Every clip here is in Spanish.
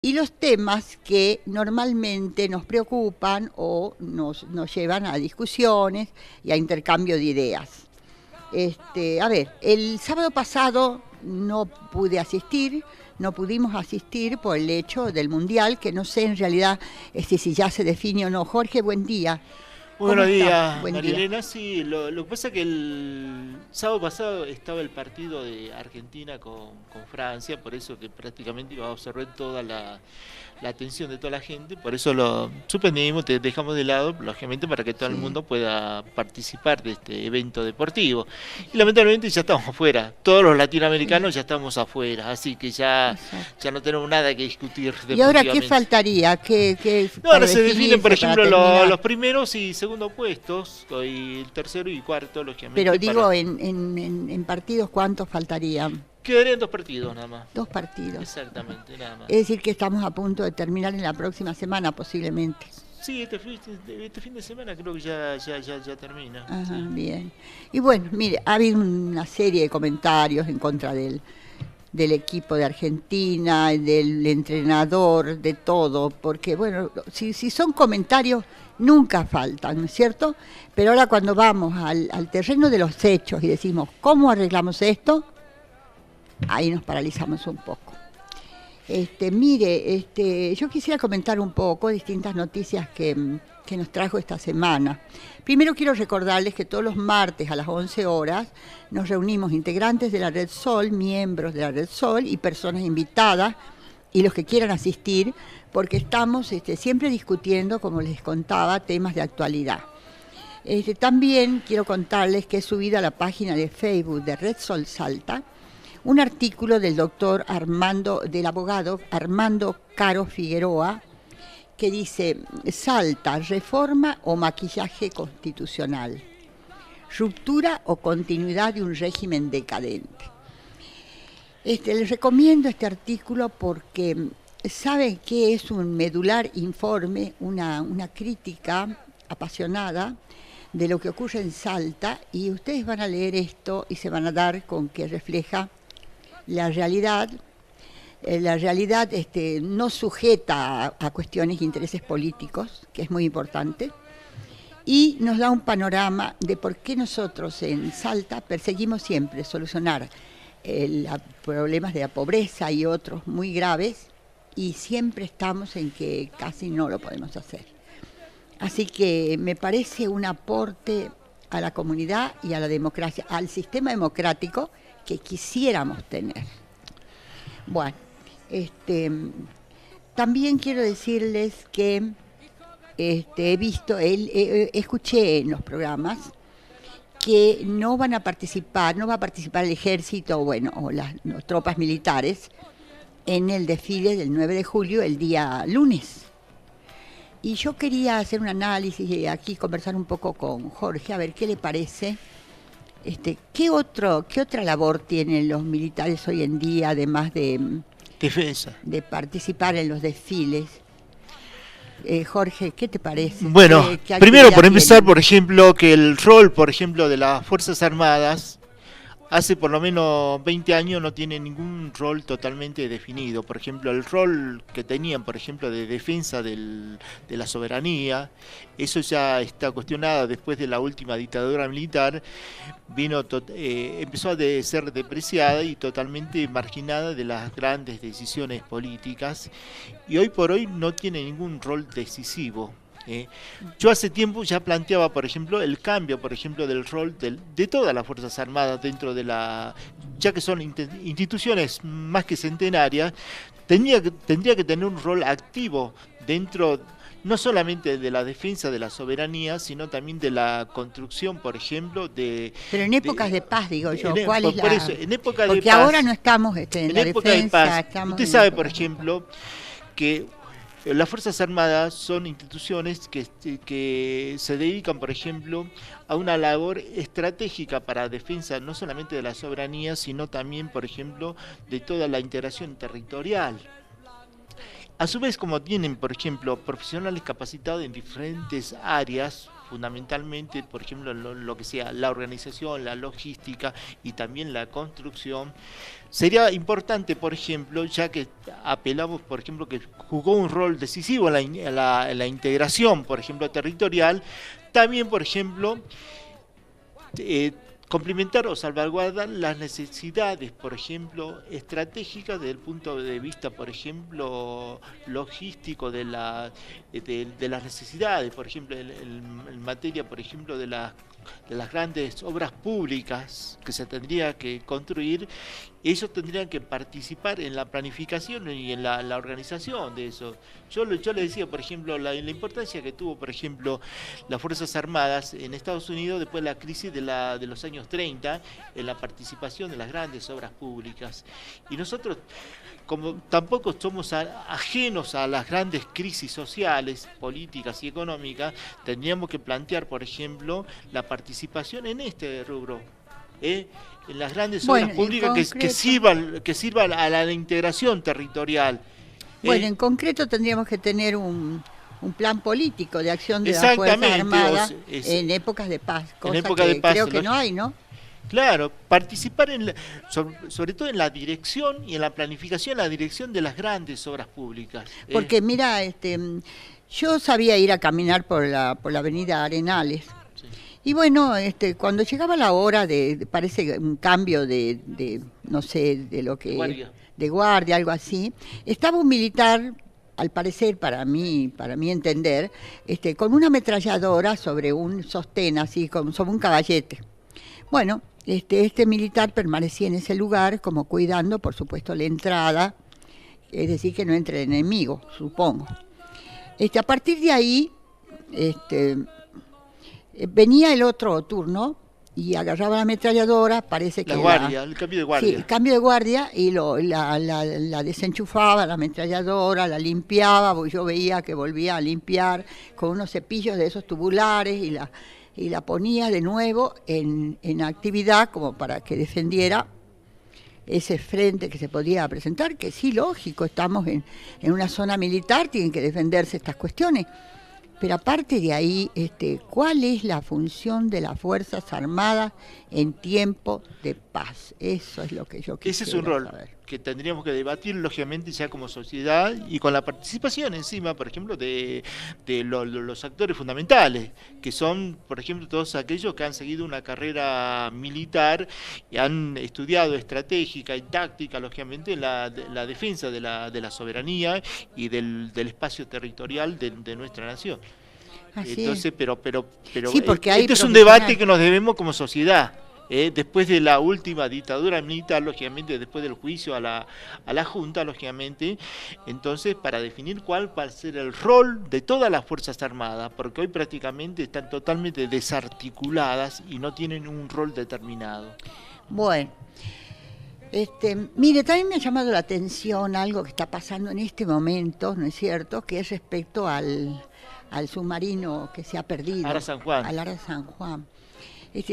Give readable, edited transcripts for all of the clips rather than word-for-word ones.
y los temas que normalmente nos preocupan o nos llevan a discusiones y a intercambio de ideas. A ver, el sábado pasado no pudimos asistir por el hecho del Mundial, que no sé en realidad si ya se define o no. Jorge, buen día. Muy ¿Cómo buenos está? días, Buen María día. Elena. Sí, lo que pasa es que el sábado pasado estaba el partido de Argentina con Francia, por eso que prácticamente iba a observar toda la atención de toda la gente, por eso lo suspendimos, te dejamos de lado, lógicamente, para que todo el Sí. mundo pueda participar de este evento deportivo. Y lamentablemente ya estamos afuera, todos los Sí, latinoamericanos ya estamos afuera, así que exacto. ya no tenemos nada que discutir ¿Y ahora qué deportivamente. faltaría? ¿Qué No, para ahora se definen, por definirse, para ejemplo, terminar? los primeros y segundos puestos, y el tercero y cuarto, Pero lógicamente, digo, para... en partidos, ¿cuántos faltarían? Quedarían dos partidos nada más. 2 partidos. Exactamente, nada más. Es decir, que estamos a punto de terminar en la próxima semana, posiblemente. Sí, este fin de semana creo que ya termina. Ajá, Sí. bien. Y bueno, mire, ha habido una serie de comentarios en contra del equipo de Argentina, del entrenador, de todo, porque bueno, si son comentarios, nunca faltan, ¿no es cierto? Pero ahora cuando vamos al terreno de los hechos y decimos, ¿cómo arreglamos esto? Ahí nos paralizamos un poco. Mire, yo quisiera comentar un poco distintas noticias que nos trajo esta semana. Primero quiero recordarles que todos los martes a las 11 horas nos reunimos integrantes de la Red Sol, miembros de la Red Sol y personas invitadas y los que quieran asistir, porque estamos siempre discutiendo, como les contaba, temas de actualidad. También quiero contarles que he subido a la página de Facebook de Red Sol Salta un artículo del abogado Armando Caro Figueroa, que dice: Salta, reforma o maquillaje constitucional, ruptura o continuidad de un régimen decadente. Les recomiendo este artículo porque saben que es un medular informe, una crítica apasionada de lo que ocurre en Salta, y ustedes van a leer esto y se van a dar con que refleja la realidad no sujeta a cuestiones e intereses políticos, que es muy importante, y nos da un panorama de por qué nosotros en Salta perseguimos siempre solucionar problemas de la pobreza y otros muy graves, y siempre estamos en que casi no lo podemos hacer. Así que me parece un aporte a la comunidad y a la democracia, al sistema democrático que quisiéramos tener. Bueno, también quiero decirles que escuché en los programas que no va a participar el ejército, bueno, o las tropas militares en el desfile del 9 de julio, el día lunes. Y yo quería hacer un análisis y aquí conversar un poco con Jorge, a ver qué le parece. ¿Qué otra labor tienen los militares hoy en día, además Defensa. de participar en los desfiles? Jorge, ¿qué te parece? Bueno, ¿Qué primero actividad por empezar, tienen? por ejemplo, que el rol, por ejemplo, de las Fuerzas Armadas hace por lo menos 20 años no tiene ningún rol totalmente definido. Por ejemplo, el rol que tenían, por ejemplo, de defensa de la soberanía, eso ya está cuestionado después de la última dictadura militar, empezó a ser depreciada y totalmente marginada de las grandes decisiones políticas, y hoy por hoy no tiene ningún rol decisivo. Yo hace tiempo ya planteaba, por ejemplo, el cambio, por ejemplo, del rol de todas las Fuerzas Armadas dentro de ya que son instituciones más que centenarias, tendría que tener un rol activo dentro no solamente de la defensa de la soberanía, sino también de la construcción, por ejemplo, Pero en épocas de paz, digo yo, ¿cuál es por eso, en época de Porque paz, ahora no estamos en en la época de defensa, paz, estamos usted en sabe, por épocas de paz. ejemplo, que las Fuerzas Armadas son instituciones que se dedican, por ejemplo, a una labor estratégica para defensa no solamente de la soberanía, sino también, por ejemplo, de toda la integración territorial. A su vez, como tienen, por ejemplo, profesionales capacitados en diferentes áreas, fundamentalmente, por ejemplo, lo que sea la organización, la logística y también la construcción. Sería importante, por ejemplo, ya que apelamos, por ejemplo, que jugó un rol decisivo en la integración, por ejemplo, territorial, también, por ejemplo, complementar o salvaguardar las necesidades, por ejemplo, estratégicas desde el punto de vista, por ejemplo, logístico de las necesidades, por ejemplo, en materia, por ejemplo, de las grandes obras públicas que se tendría que construir. Ellos tendrían que participar en la planificación y en la organización de eso. Yo le decía, por ejemplo, la importancia que tuvo, por ejemplo, las Fuerzas Armadas en Estados Unidos después de la crisis de los años 30, en la participación de las grandes obras públicas. Y nosotros, como tampoco somos ajenos a las grandes crisis sociales, políticas y económicas, tendríamos que plantear, por ejemplo, la participación en este rubro. En las grandes obras públicas que sirvan a la integración territorial. Bueno, en concreto tendríamos que tener un plan político de acción de las Fuerzas Armadas en épocas de paz, cosa que creo que no hay, ¿no? Claro, participar sobre todo en la dirección y en la planificación, la dirección de las grandes obras públicas. Porque mira, yo sabía ir a caminar por la avenida Arenales. Y bueno, cuando llegaba la hora parece un cambio no sé, de lo que... de guardia, algo así, estaba un militar, al parecer, para mí entender, con una ametralladora sobre un sostén, así, sobre un caballete. Bueno, este militar permanecía en ese lugar, como cuidando, por supuesto, la entrada, es decir, que no entre el enemigo, supongo. A partir de ahí, venía el otro turno y agarraba la ametralladora, parece que... el cambio de guardia. Sí, el cambio de guardia, y la desenchufaba, la ametralladora, la limpiaba, porque yo veía que volvía a limpiar con unos cepillos de esos tubulares, y la ponía de nuevo en actividad como para que defendiera ese frente que se podía presentar, que sí, lógico, estamos en una zona militar, tienen que defenderse estas cuestiones. Pero aparte de ahí, ¿cuál es la función de las Fuerzas Armadas en tiempo de paz? Eso es lo que yo quisiera Ese es un rol saber. Que tendríamos que debatir, lógicamente, ya como sociedad y con la participación encima, por ejemplo, de los actores fundamentales, que son, por ejemplo, todos aquellos que han seguido una carrera militar y han estudiado estratégica y táctica, lógicamente, la defensa de la soberanía y del espacio territorial de nuestra nación. Así Entonces, es. pero Sí, porque hay este es un debate que nos debemos como sociedad. Después de la última dictadura militar, lógicamente, después del juicio a la Junta, lógicamente, entonces, para definir cuál va a ser el rol de todas las Fuerzas Armadas, porque hoy prácticamente están totalmente desarticuladas y no tienen un rol determinado. Bueno, mire, también me ha llamado la atención algo que está pasando en este momento, ¿no es cierto?, que es respecto al submarino que se ha perdido. Ara San Juan. Al Ara San Juan.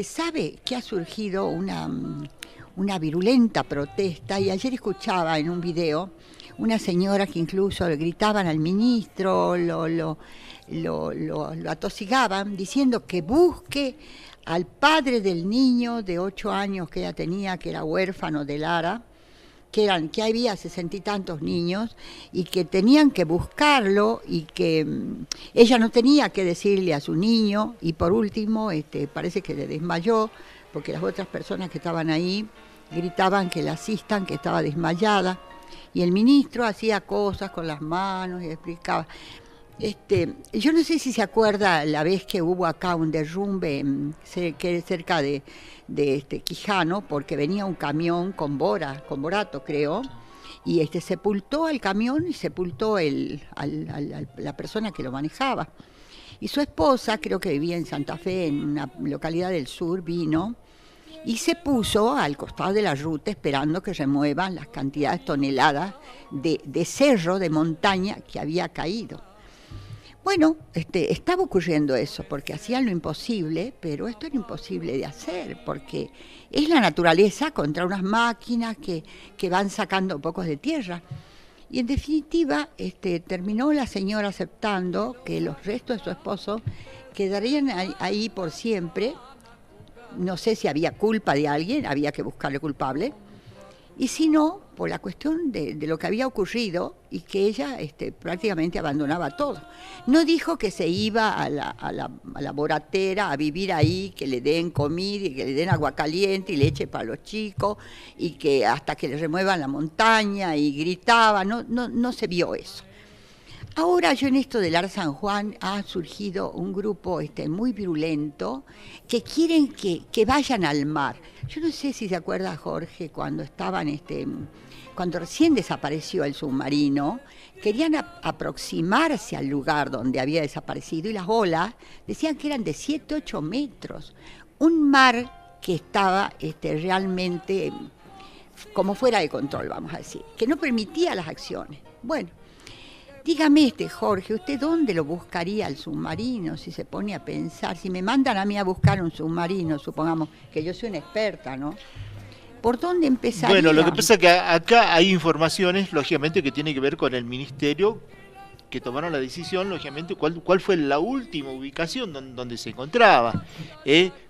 Sabe que ha surgido una virulenta protesta, y ayer escuchaba en un video una señora que incluso le gritaban al ministro, lo atosigaban, diciendo que busque al padre del niño de 8 años que ella tenía, que era huérfano de Lara, que había 60 y tantos niños, y que tenían que buscarlo, y que ella no tenía que decirle a su niño, y por último parece que le desmayó, porque las otras personas que estaban ahí gritaban que la asistan, que estaba desmayada, y el ministro hacía cosas con las manos y explicaba. Yo no sé si se acuerda la vez que hubo acá un derrumbe cerca de Quijano, porque venía un camión con borato, creo, y sepultó al camión y sepultó la persona que lo manejaba. Y su esposa, creo que vivía en Santa Fe, en una localidad del sur, vino y se puso al costado de la ruta esperando que remuevan las cantidades toneladas de cerro, de montaña que había caído. Bueno, estaba ocurriendo eso, porque hacían lo imposible, pero esto era imposible de hacer, porque es la naturaleza contra unas máquinas que van sacando pocos de tierra. Y en definitiva, terminó la señora aceptando que los restos de su esposo quedarían ahí por siempre. No sé si había culpa de alguien, había que buscarle culpable. Y si no, por la cuestión de lo que había ocurrido y que ella prácticamente abandonaba todo. No dijo que se iba a la boratera a vivir ahí, que le den comida y que le den agua caliente y leche para los chicos y que hasta que le remuevan la montaña y gritaba, no se vio eso. Ahora yo en esto del Ar San Juan ha surgido un grupo muy virulento que quieren que vayan al mar. Yo no sé si se acuerda, Jorge, cuando estaban, cuando recién desapareció el submarino, querían aproximarse al lugar donde había desaparecido y las olas decían que eran de 7, 8 metros. Un mar que estaba realmente como fuera de control, vamos a decir, que no permitía las acciones. Bueno. Dígame, Jorge, ¿usted dónde lo buscaría el submarino si se pone a pensar? Si me mandan a mí a buscar un submarino, supongamos que yo soy una experta, ¿no? ¿Por dónde empezaría? Bueno, lo que pasa es que acá hay informaciones, lógicamente, que tiene que ver con el ministerio que tomaron la decisión, lógicamente, cuál fue la última ubicación donde se encontraba,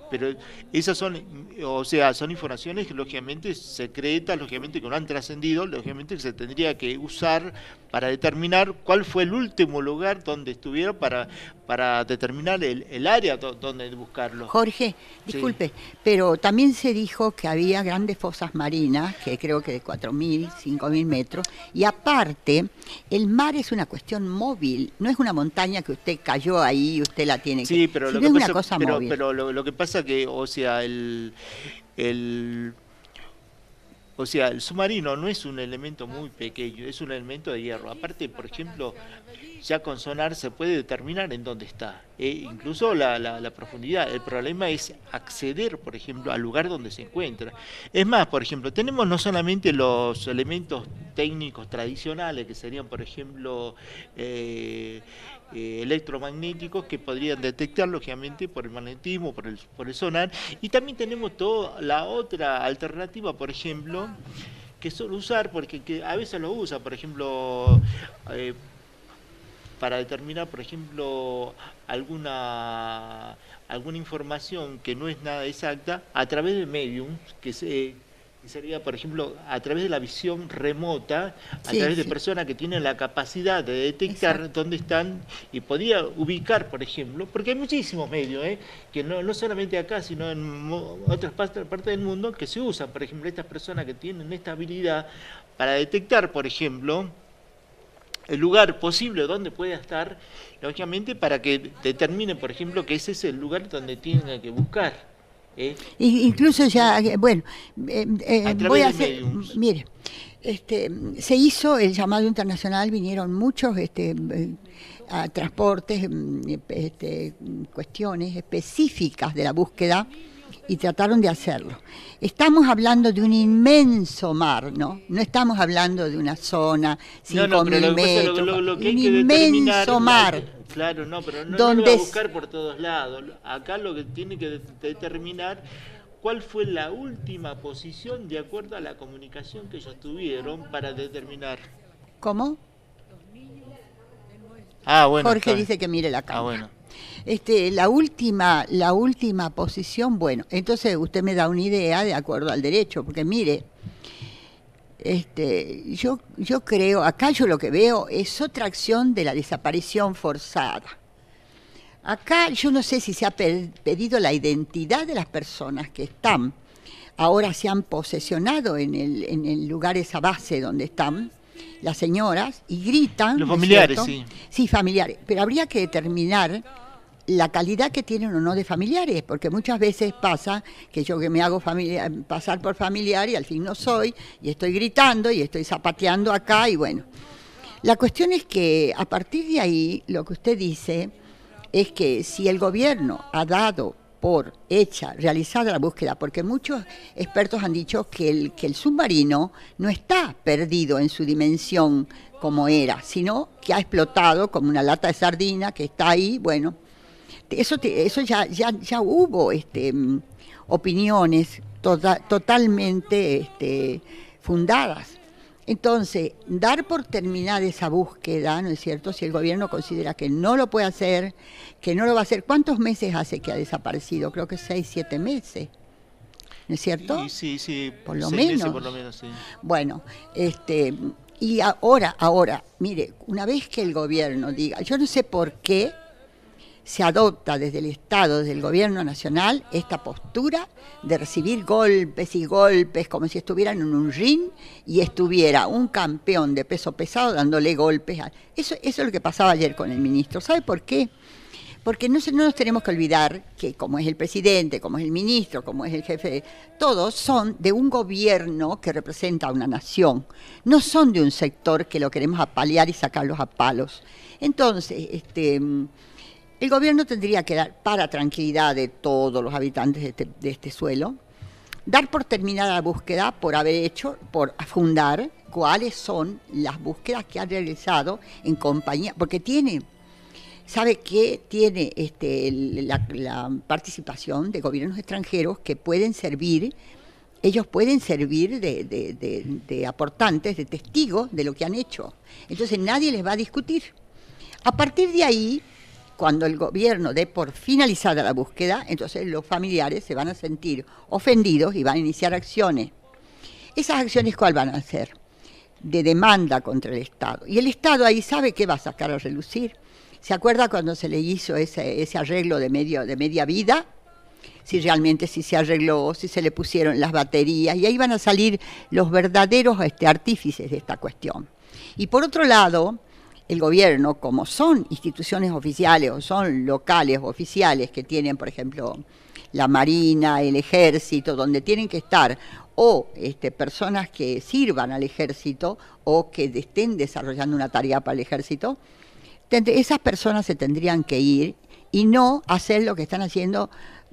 pero esas son, o sea, son informaciones que lógicamente secretas, lógicamente que no han trascendido, lógicamente que se tendría que usar para determinar cuál fue el último lugar donde estuvieron para determinar el área donde buscarlo. Jorge, disculpe, sí. Pero también se dijo que había grandes fosas marinas, que creo que de 4.000, 5.000 metros, y aparte, el mar es una cuestión móvil, no es una montaña que usted cayó ahí y usted la tiene que... Sí, pero lo que pasa, es una cosa móvil. Pero lo que pasa que, o sea, el submarino no es un elemento muy pequeño, es un elemento de hierro. Aparte, por ejemplo, ya con sonar se puede determinar en dónde está, incluso la profundidad. El problema es acceder, por ejemplo, al lugar donde se encuentra. Es más, por ejemplo, tenemos no solamente los elementos técnicos tradicionales, que serían, por ejemplo, electromagnéticos, que podrían detectar lógicamente por el magnetismo, por el sonar, y también tenemos toda la otra alternativa, por ejemplo, que suele usar, porque que a veces lo usa, por ejemplo, para determinar, por ejemplo, alguna información que no es nada exacta, a través de mediums, que sería, por ejemplo, a través de la visión remota, a través de personas que tienen la capacidad de detectar dónde están y podía ubicar, por ejemplo, porque hay muchísimos medios, que no solamente acá, sino en otras partes del mundo, que se usan, por ejemplo, estas personas que tienen esta habilidad para detectar, por ejemplo, el lugar posible donde pueda estar, lógicamente, para que determinen, por ejemplo, que ese es el lugar donde tienen que buscar. Incluso ya, bueno, voy a hacer, mire, se hizo el llamado internacional, vinieron muchos a transportes, cuestiones específicas de la búsqueda y trataron de hacerlo. Estamos hablando de un inmenso mar, ¿no? No estamos hablando de una zona, 5.000 metros, lo que un hay que inmenso mar. Claro, no, pero no lo va a buscar por todos lados. Acá lo que tiene que determinar cuál fue la última posición de acuerdo a la comunicación que ellos tuvieron para determinar. ¿Cómo? Bueno. Jorge dice que mire la cámara. Bueno. La última posición, bueno, entonces usted me da una idea de acuerdo al derecho, porque mire, yo creo, acá yo lo que veo es otra acción de la desaparición forzada. Acá yo no sé si se ha pedido la identidad de las personas que están, ahora se han posesionado en el lugar, esa base donde están las señoras, y gritan. Los familiares, sí. Sí, familiares, pero habría que determinar la calidad que tienen o no de familiares, porque muchas veces pasa que yo que me hago pasar por familiar y al fin no soy, y estoy gritando y estoy zapateando acá, y bueno. La cuestión es que a partir de ahí, lo que usted dice es que si el gobierno ha dado por realizada la búsqueda, porque muchos expertos han dicho que el submarino no está perdido en su dimensión como era, sino que ha explotado como una lata de sardina que está ahí, bueno. Eso ya hubo opiniones totalmente fundadas. Entonces, dar por terminada esa búsqueda, ¿no es cierto? Si el gobierno considera que no lo puede hacer, que no lo va a hacer, ¿cuántos meses hace que ha desaparecido? Creo que 6, 7 meses, ¿no es cierto? Sí, sí, por lo 6 meses menos. por lo menos, sí. Bueno, y ahora, mire, una vez que el gobierno diga, yo no sé por qué se adopta desde el Estado, desde el gobierno nacional, esta postura de recibir golpes y golpes, como si estuvieran en un ring y estuviera un campeón de peso pesado dándole golpes. Eso es lo que pasaba ayer con el ministro. ¿Sabe por qué? Porque no nos tenemos que olvidar que como es el presidente, como es el ministro, como es el jefe, todos son de un gobierno que representa a una nación. No son de un sector que lo queremos apalear y sacarlos a palos. Entonces, el gobierno tendría que dar, para tranquilidad de todos los habitantes de este suelo, dar por terminada la búsqueda, por fundar cuáles son las búsquedas que ha realizado en compañía, porque sabe que tiene la participación de gobiernos extranjeros que pueden servir, ellos pueden servir de aportantes, de testigos de lo que han hecho. Entonces nadie les va a discutir. A partir de ahí, cuando el gobierno dé por finalizada la búsqueda, entonces los familiares se van a sentir ofendidos y van a iniciar acciones. ¿Esas acciones cuál van a ser? De demanda contra el Estado. Y el Estado ahí sabe qué va a sacar a relucir. ¿Se acuerda cuando se le hizo ese arreglo de media vida? Si realmente se arregló, si se le pusieron las baterías, y ahí van a salir los verdaderos artífices de esta cuestión. Y por otro lado, el gobierno, como son instituciones oficiales o son locales oficiales que tienen, por ejemplo, la Marina, el Ejército, donde tienen que estar, o personas que sirvan al Ejército o que estén desarrollando una tarea para el Ejército, esas personas se tendrían que ir y no hacer lo que están haciendo,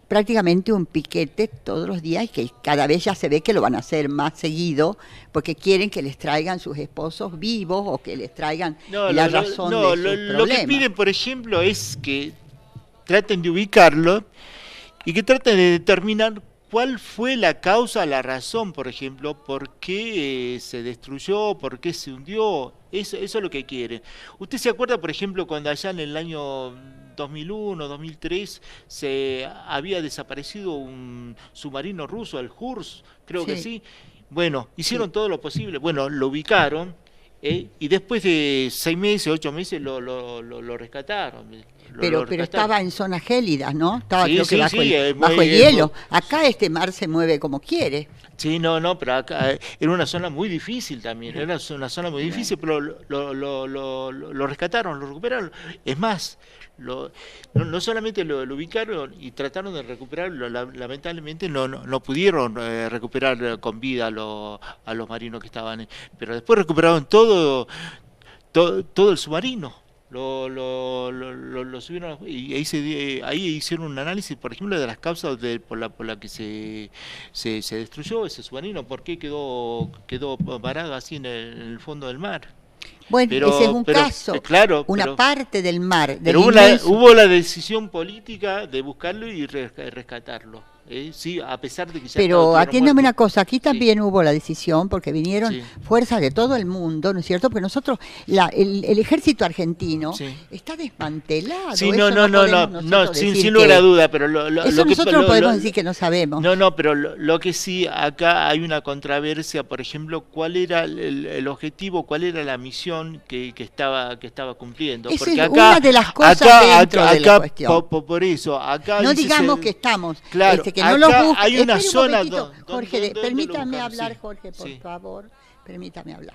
prácticamente un piquete todos los días, y que cada vez ya se ve que lo van a hacer más seguido porque quieren que les traigan sus esposos vivos o que les traigan la razón de sus problemas. Lo que piden, por ejemplo, es que traten de ubicarlo y que traten de determinar cuál fue la causa, la razón, por ejemplo, por qué se destruyó, por qué se hundió. Eso es lo que quieren. ¿Usted se acuerda, por ejemplo, cuando allá en el año 2001, 2003, se había desaparecido un submarino ruso, el Kursk, creo que sí? Bueno, hicieron todo lo posible. Bueno, lo ubicaron, y después de 6 meses, 8 meses lo rescataron. Pero estaba en zonas gélidas, ¿no? Estaba, sí, creo que bajo el hielo. Acá este mar se mueve como quiere. Sí, no, pero acá era una zona muy difícil también, era una zona muy difícil, pero lo rescataron, lo recuperaron. Es más, no solamente lo ubicaron y trataron de recuperarlo, lamentablemente no pudieron recuperar con vida a los marinos que estaban, pero después recuperaron todo el submarino. Lo subieron y ahí hicieron un análisis, por ejemplo, de las causas por la que se destruyó ese submarino, por qué quedó varado así en el fondo del mar. Bueno, ese es un caso, claro, una parte del mar. Pero hubo la decisión política de buscarlo y rescatarlo. Sí, a pesar de que ya pero atiéndame una cosa, aquí también hubo la decisión porque vinieron fuerzas de todo el mundo, ¿no es cierto? Porque nosotros, el ejército argentino está desmantelado. Sí, sin lugar a duda, pero nosotros podemos decir que no sabemos. No, pero lo que sí, acá hay una controversia, por ejemplo, cuál era el objetivo, cuál era la misión que estaba cumpliendo. Esa porque es acá, una de las cosas dentro de la cuestión. Por eso, acá no digamos que estamos... Claro, que no lo busque. Hay una zona Jorge, permítame hablar, Jorge, por favor, permítame hablar.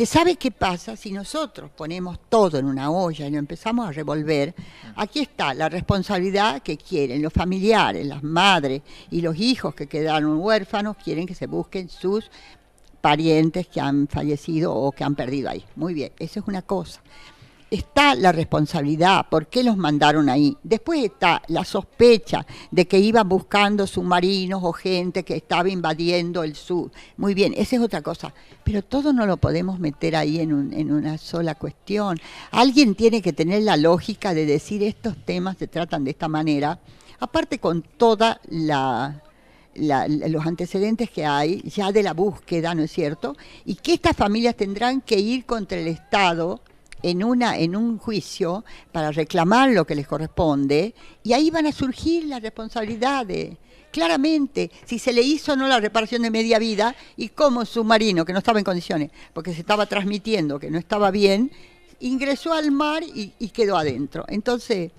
¿Sabe qué pasa? Si nosotros ponemos todo en una olla y lo empezamos a revolver, aquí está la responsabilidad que quieren los familiares, las madres y los hijos que quedaron huérfanos, quieren que se busquen sus parientes que han fallecido o que han perdido ahí. Muy bien, eso es una cosa. Está la responsabilidad, ¿por qué los mandaron ahí? Después está la sospecha de que iban buscando submarinos o gente que estaba invadiendo el sur. Muy bien, esa es otra cosa. Pero todo no lo podemos meter ahí en una sola cuestión. Alguien tiene que tener la lógica de decir estos temas se tratan de esta manera, aparte con toda los antecedentes que hay ya de la búsqueda, ¿no es cierto? Y que estas familias tendrán que ir contra el Estado en un juicio para reclamar lo que les corresponde, y ahí van a surgir las responsabilidades. Claramente, si se le hizo o no la reparación de media vida, y cómo un submarino que no estaba en condiciones, porque se estaba transmitiendo que no estaba bien, ingresó al mar y quedó adentro. Entonces,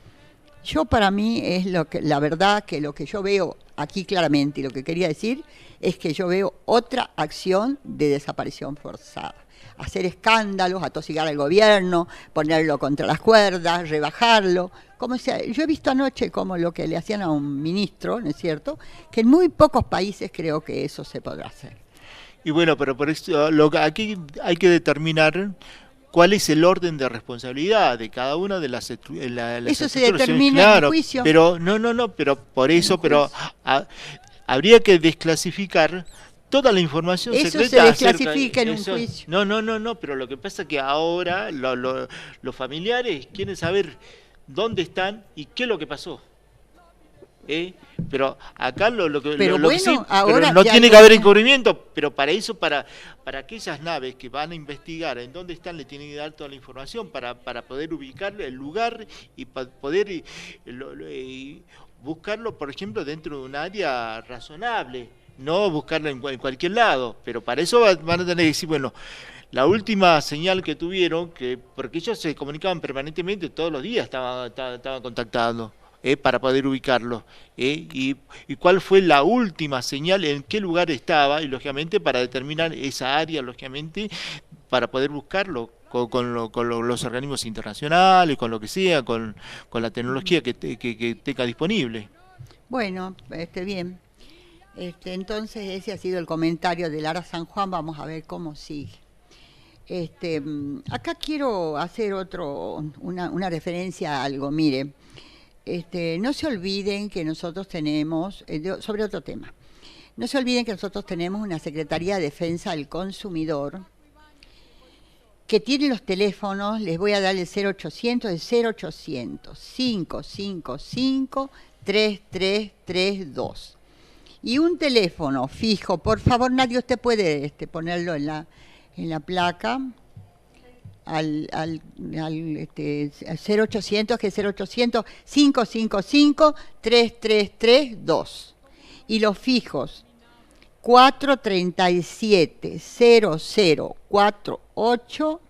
yo para mí es la verdad que lo que yo veo aquí claramente, y lo que quería decir, es que yo veo otra acción de desaparición forzada. Hacer escándalos, atosigar al gobierno, ponerlo contra las cuerdas, rebajarlo. Como sea, yo he visto anoche como lo que le hacían a un ministro, ¿no es cierto?, que en muy pocos países creo que eso se podrá hacer. Y bueno, pero por eso aquí hay que determinar cuál es el orden de responsabilidad de cada una de las eso se determina en el juicio. Pero pero por eso, habría que desclasificar toda la información eso secreta. Se desclasifica en un juicio. No, pero lo que pasa es que ahora los familiares quieren saber dónde están y qué es lo que pasó. Pero acá lo que sí, ahora no tiene que haber encubrimiento, pero para eso, para aquellas naves que van a investigar en dónde están, le tienen que dar toda la información para poder ubicar el lugar y poder buscarlo, por ejemplo, dentro de un área razonable, no buscarlo en cualquier lado, pero para eso van a tener que decir, bueno, la última señal que tuvieron, porque ellos se comunicaban permanentemente, todos los días estaban contactando. Para poder ubicarlo, y cuál fue la última señal, en qué lugar estaba, y lógicamente para determinar esa área, lógicamente para poder buscarlo con los organismos internacionales, con lo que sea, con la tecnología que tenga disponible. Bueno, bien. Entonces ese ha sido el comentario del Ara San Juan. Vamos a ver cómo sigue. Acá quiero hacer una referencia a algo. Mire, no se olviden que nosotros tenemos, sobre otro tema, no se olviden que nosotros tenemos una Secretaría de Defensa del Consumidor que tiene los teléfonos, les voy a dar el 0800, el 0800 555 3332. Y un teléfono fijo, por favor, nadie, usted puede ponerlo en la placa, al 0800, que es 0800 555 3332. Y los fijos 437 0048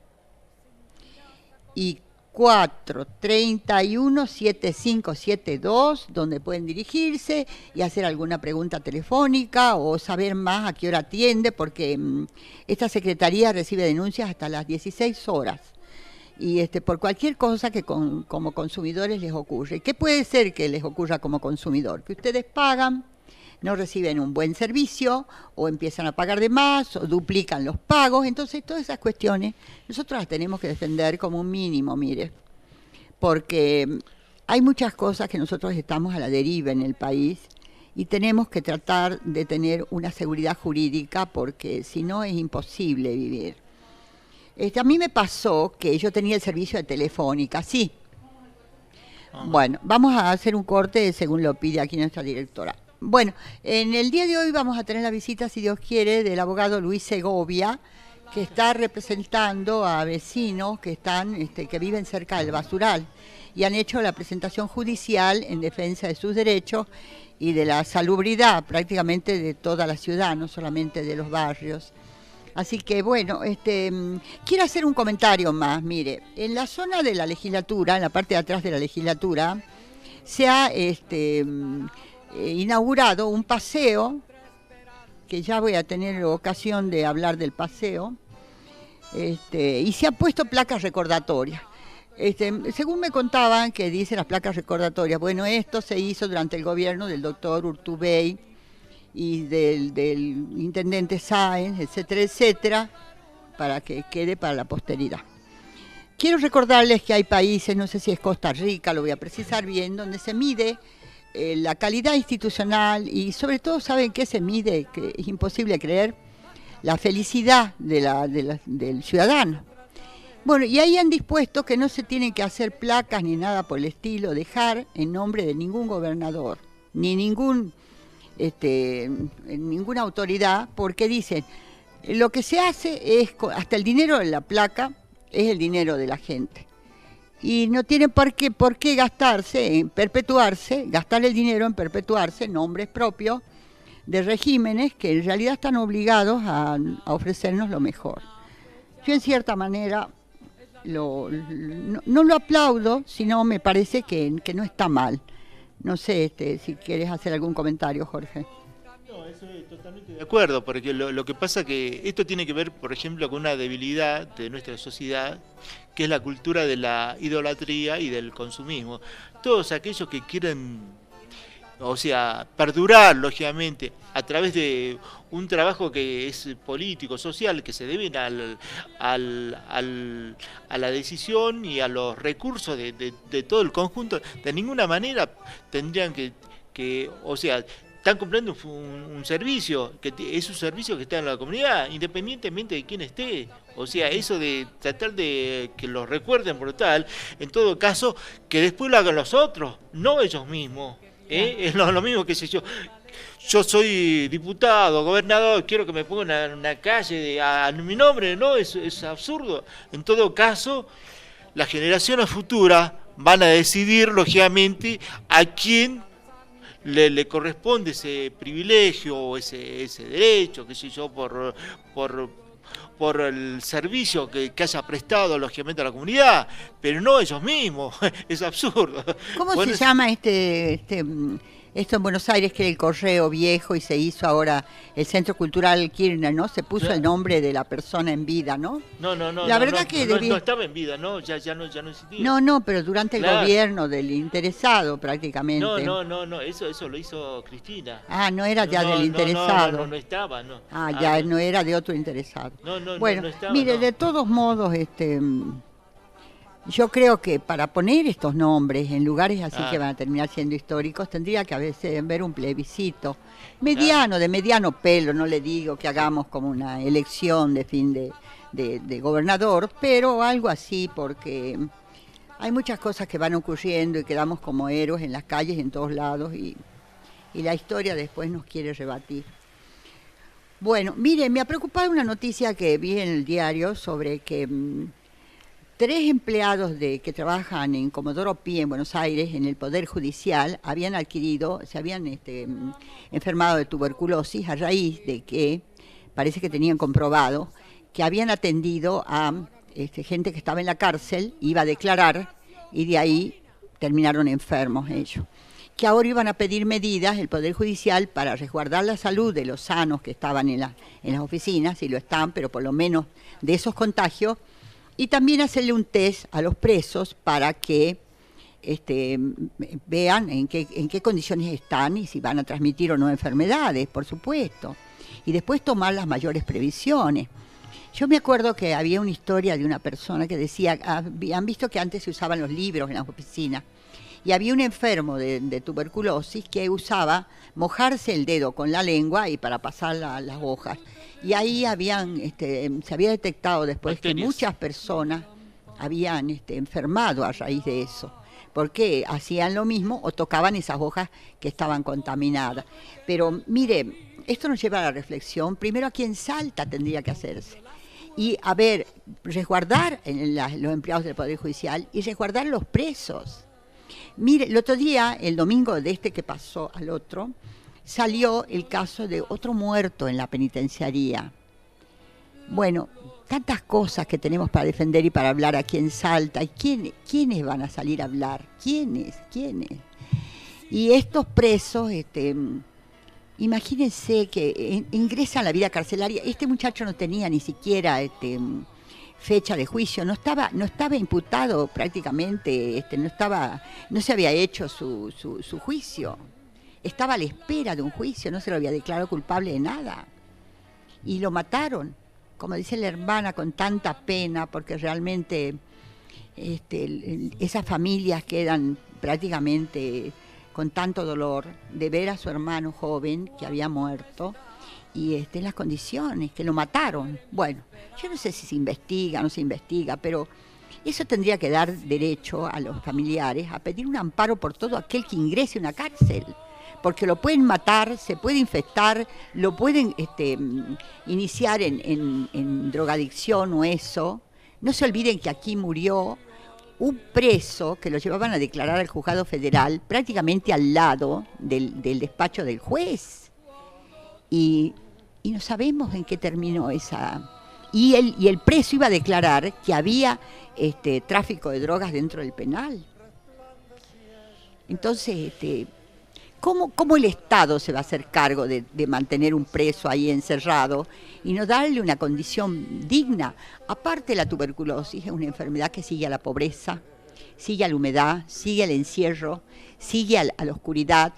y 431 7572, donde pueden dirigirse y hacer alguna pregunta telefónica o saber más a qué hora atiende, porque esta secretaría recibe denuncias hasta las 16 horas. Y por cualquier cosa que como consumidores les ocurre. ¿Qué puede ser que les ocurra como consumidor? Que ustedes pagan, no reciben un buen servicio, o empiezan a pagar de más, o duplican los pagos. Entonces, todas esas cuestiones nosotros las tenemos que defender como un mínimo, mire, porque hay muchas cosas que nosotros estamos a la deriva en el país y tenemos que tratar de tener una seguridad jurídica, porque si no es imposible vivir. A mí me pasó que yo tenía el servicio de Telefónica, sí. Bueno, vamos a hacer un corte según lo pide aquí nuestra directora. Bueno, en el día de hoy vamos a tener la visita, si Dios quiere, del abogado Luis Segovia, que está representando a vecinos que que viven cerca del basural y han hecho la presentación judicial en defensa de sus derechos y de la salubridad prácticamente de toda la ciudad, no solamente de los barrios. Así que bueno, quiero hacer un comentario más. Mire, en la zona de la legislatura, en la parte de atrás de la legislatura, se ha inaugurado un paseo, que ya voy a tener ocasión de hablar del paseo, y se han puesto placas recordatorias. Según me contaban, que dicen las placas recordatorias, bueno, esto se hizo durante el gobierno del doctor Urtubey y del intendente Sáenz, etcétera, etcétera, para que quede para la posteridad. Quiero recordarles que hay países, no sé si es Costa Rica, lo voy a precisar bien, donde se mide la calidad institucional y sobre todo, ¿saben qué se mide? Que es imposible creer, la felicidad del ciudadano. Bueno, y ahí han dispuesto que no se tienen que hacer placas ni nada por el estilo, dejar en nombre de ningún gobernador, ni ningún ninguna autoridad, porque dicen, lo que se hace es, hasta el dinero de la placa es el dinero de la gente. Y no tienen por qué gastarse, gastar el dinero en perpetuarse nombres propios de regímenes que en realidad están obligados a ofrecernos lo mejor. Yo en cierta manera no lo aplaudo, sino me parece que no está mal. No sé si quieres hacer algún comentario, Jorge. No, eso es totalmente de acuerdo, porque lo que pasa que esto tiene que ver, por ejemplo, con una debilidad de nuestra sociedad, que es la cultura de la idolatría y del consumismo. Todos aquellos que quieren, o sea, perdurar, lógicamente, a través de un trabajo que es político, social, que se deben a la decisión y a los recursos de todo el conjunto, de ninguna manera tendrían que o sea, están cumpliendo un servicio, que es un servicio que está en la comunidad, independientemente de quién esté. O sea, eso de tratar de que los recuerden por tal, en todo caso, que después lo hagan los otros, no ellos mismos. Es lo mismo que si yo soy diputado, gobernador, quiero que me pongan una calle a mi nombre, no, es absurdo. En todo caso, las generaciones futuras van a decidir, lógicamente, a quién le corresponde ese privilegio o ese derecho, qué sé yo, por el servicio que haya prestado, lógicamente, a la comunidad, pero no ellos mismos. Es absurdo. ¿Cómo se llama esto en Buenos Aires, que era el Correo Viejo y se hizo ahora el Centro Cultural Kirchner, ¿no? Se puso el nombre de la persona en vida, ¿no? No. La verdad que no estaba en vida, ¿no? Ya no existía. No, pero durante el gobierno del interesado, prácticamente. No, eso lo hizo Cristina. Ah, no era ya del interesado. No estaba, no. Ya no era de otro interesado. Bueno, no estaba, mire, de todos modos, yo creo que para poner estos nombres en lugares así que van a terminar siendo históricos, tendría que a veces ver un plebiscito de mediano pelo, no le digo que hagamos como una elección de fin de gobernador, pero algo así, porque hay muchas cosas que van ocurriendo y quedamos como héroes en las calles, en todos lados, y la historia después nos quiere rebatir. Bueno, mire, me ha preocupado una noticia que vi en el diario sobre que 3 empleados que trabajan en Comodoro Pi, en Buenos Aires, en el Poder Judicial, se habían enfermado de tuberculosis a raíz de que parece que tenían comprobado que habían atendido a gente que estaba en la cárcel, iba a declarar, y de ahí terminaron enfermos ellos. Que ahora iban a pedir medidas el Poder Judicial para resguardar la salud de los sanos que estaban en las oficinas, si lo están, pero por lo menos de esos contagios, y también hacerle un test a los presos para que vean en qué condiciones están y si van a transmitir o no enfermedades, por supuesto. Y después tomar las mayores previsiones. Yo me acuerdo que había una historia de una persona que decía, han visto que antes se usaban los libros en las oficinas, y había un enfermo de tuberculosis que usaba mojarse el dedo con la lengua y para pasar las hojas. Y ahí se había detectado después bacterias, que muchas personas habían enfermado a raíz de eso, porque hacían lo mismo o tocaban esas hojas que estaban contaminadas. Pero mire, esto nos lleva a la reflexión, primero aquí en Salta tendría que hacerse. Y resguardar los empleados del Poder Judicial y resguardar los presos. Mire, el otro día, el domingo de que pasó al otro, salió el caso de otro muerto en la penitenciaría. Bueno, tantas cosas que tenemos para defender y para hablar aquí en Salta. ¿Y quiénes van a salir a hablar? ¿Quiénes? Y estos presos, imagínense que ingresan a la vida carcelaria. Este muchacho no tenía ni siquiera fecha de juicio, no estaba imputado prácticamente, no se había hecho su juicio, estaba a la espera de un juicio, no se lo había declarado culpable de nada, y lo mataron, como dice la hermana, con tanta pena, porque realmente esas familias quedan prácticamente con tanto dolor de ver a su hermano joven que había muerto, y en las condiciones, que lo mataron. Bueno, yo no sé si se investiga o no se investiga, pero eso tendría que dar derecho a los familiares a pedir un amparo por todo aquel que ingrese a una cárcel, porque lo pueden matar, se puede infectar, lo pueden iniciar en drogadicción o eso. No se olviden que aquí murió un preso que lo llevaban a declarar al juzgado federal prácticamente al lado del despacho del juez. Y no sabemos en qué terminó esa... Y el preso iba a declarar que había tráfico de drogas dentro del penal. Entonces, ¿cómo el Estado se va a hacer cargo de mantener un preso ahí encerrado y no darle una condición digna? Aparte, la tuberculosis es una enfermedad que sigue a la pobreza, sigue a la humedad, sigue al encierro, sigue a la oscuridad.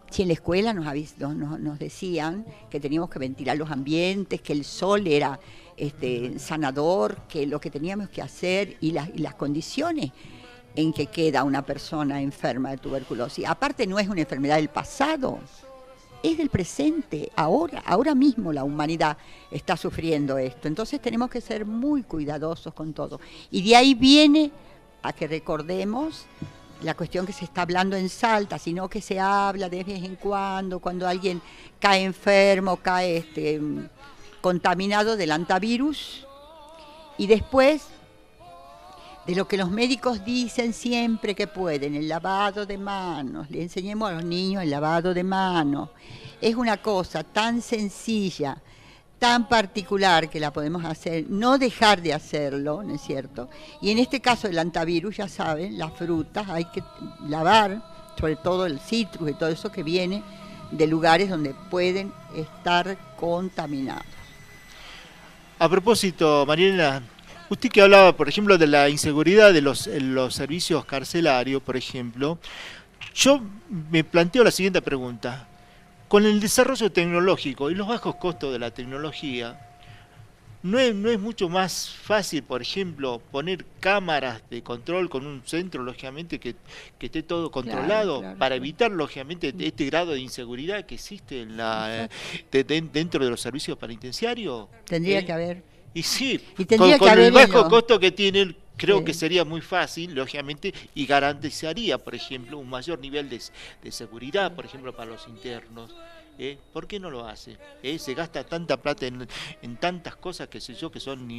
Si en la escuela nos decían que teníamos que ventilar los ambientes, que el sol era sanador, que lo que teníamos que hacer y las condiciones en que queda una persona enferma de tuberculosis. Aparte, no es una enfermedad del pasado, es del presente. Ahora mismo la humanidad está sufriendo esto. Entonces tenemos que ser muy cuidadosos con todo. Y de ahí viene a que recordemos la cuestión que se está hablando en Salta, sino que se habla de vez en cuando alguien cae enfermo, cae contaminado del hantavirus, y después de lo que los médicos dicen siempre que pueden, el lavado de manos, le enseñemos a los niños el lavado de manos. Es una cosa tan sencilla, tan particular que la podemos hacer, no dejar de hacerlo, ¿no es cierto? Y en este caso el hantavirus, ya saben, las frutas hay que lavar, sobre todo el citrus y todo eso que viene de lugares donde pueden estar contaminados. A propósito, Mariela, usted que hablaba, por ejemplo, de la inseguridad de los servicios carcelarios, por ejemplo, yo me planteo la siguiente pregunta. Con el desarrollo tecnológico y los bajos costos de la tecnología, ¿no es mucho más fácil, por ejemplo, poner cámaras de control con un centro, lógicamente, que esté todo controlado, claro, para evitar, lógicamente, este grado de inseguridad que existe dentro de los servicios penitenciarios? Tendría que haber. Y sí, y con el bajo costo que tienen, creo que sería muy fácil, lógicamente, y garantizaría, por ejemplo, un mayor nivel de seguridad, por ejemplo, para los internos. ¿Por qué no lo hace? Se gasta tanta plata en tantas cosas, que sé yo, que son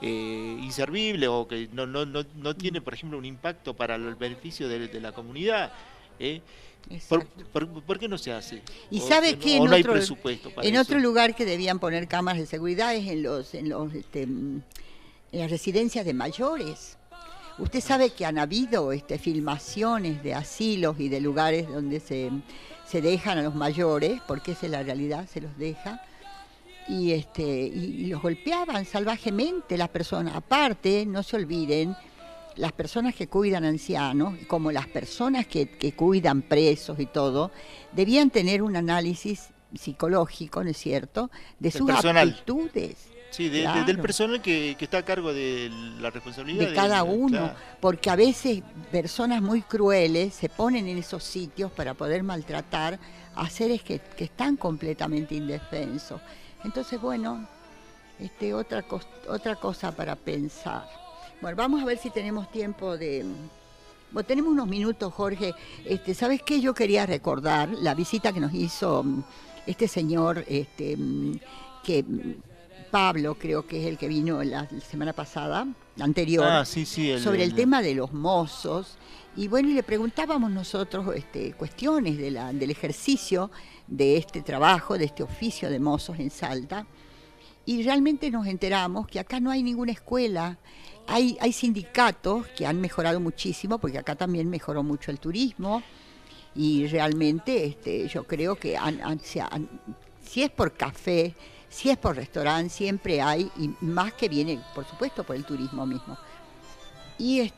inservibles o que no tienen, por ejemplo, un impacto para el beneficio de la comunidad. ¿Por qué no se hace? ¿Y sabe qué? No hay presupuesto para en eso. Otro lugar que debían poner cámaras de seguridad es en las residencias de mayores. Usted sabe que han habido filmaciones de asilos y de lugares donde se dejan a los mayores, porque esa es la realidad, se los deja, y los golpeaban salvajemente las personas. Aparte, no se olviden, las personas que cuidan ancianos, como las personas que cuidan presos y todo, debían tener un análisis psicológico, ¿no es cierto?, de sus aptitudes. Sí, del personal que está a cargo de la responsabilidad. De cada uno, claro. Porque a veces personas muy crueles se ponen en esos sitios para poder maltratar a seres que están completamente indefensos. Entonces, bueno, otra cosa para pensar. Bueno, vamos a ver si tenemos tiempo de... Bueno, tenemos unos minutos, Jorge. ¿Sabes qué? Yo quería recordar la visita que nos hizo este señor, que Pablo, creo que es el que vino la semana pasada, la anterior, sí, sobre el tema de los mozos. Y bueno, y le preguntábamos nosotros cuestiones del ejercicio de este trabajo, de este oficio de mozos en Salta. Y realmente nos enteramos que acá no hay ninguna escuela. Hay sindicatos que han mejorado muchísimo, porque acá también mejoró mucho el turismo, y realmente yo creo que si es por café, si es por restaurante, siempre hay, y más que viene, por supuesto, por el turismo mismo. Y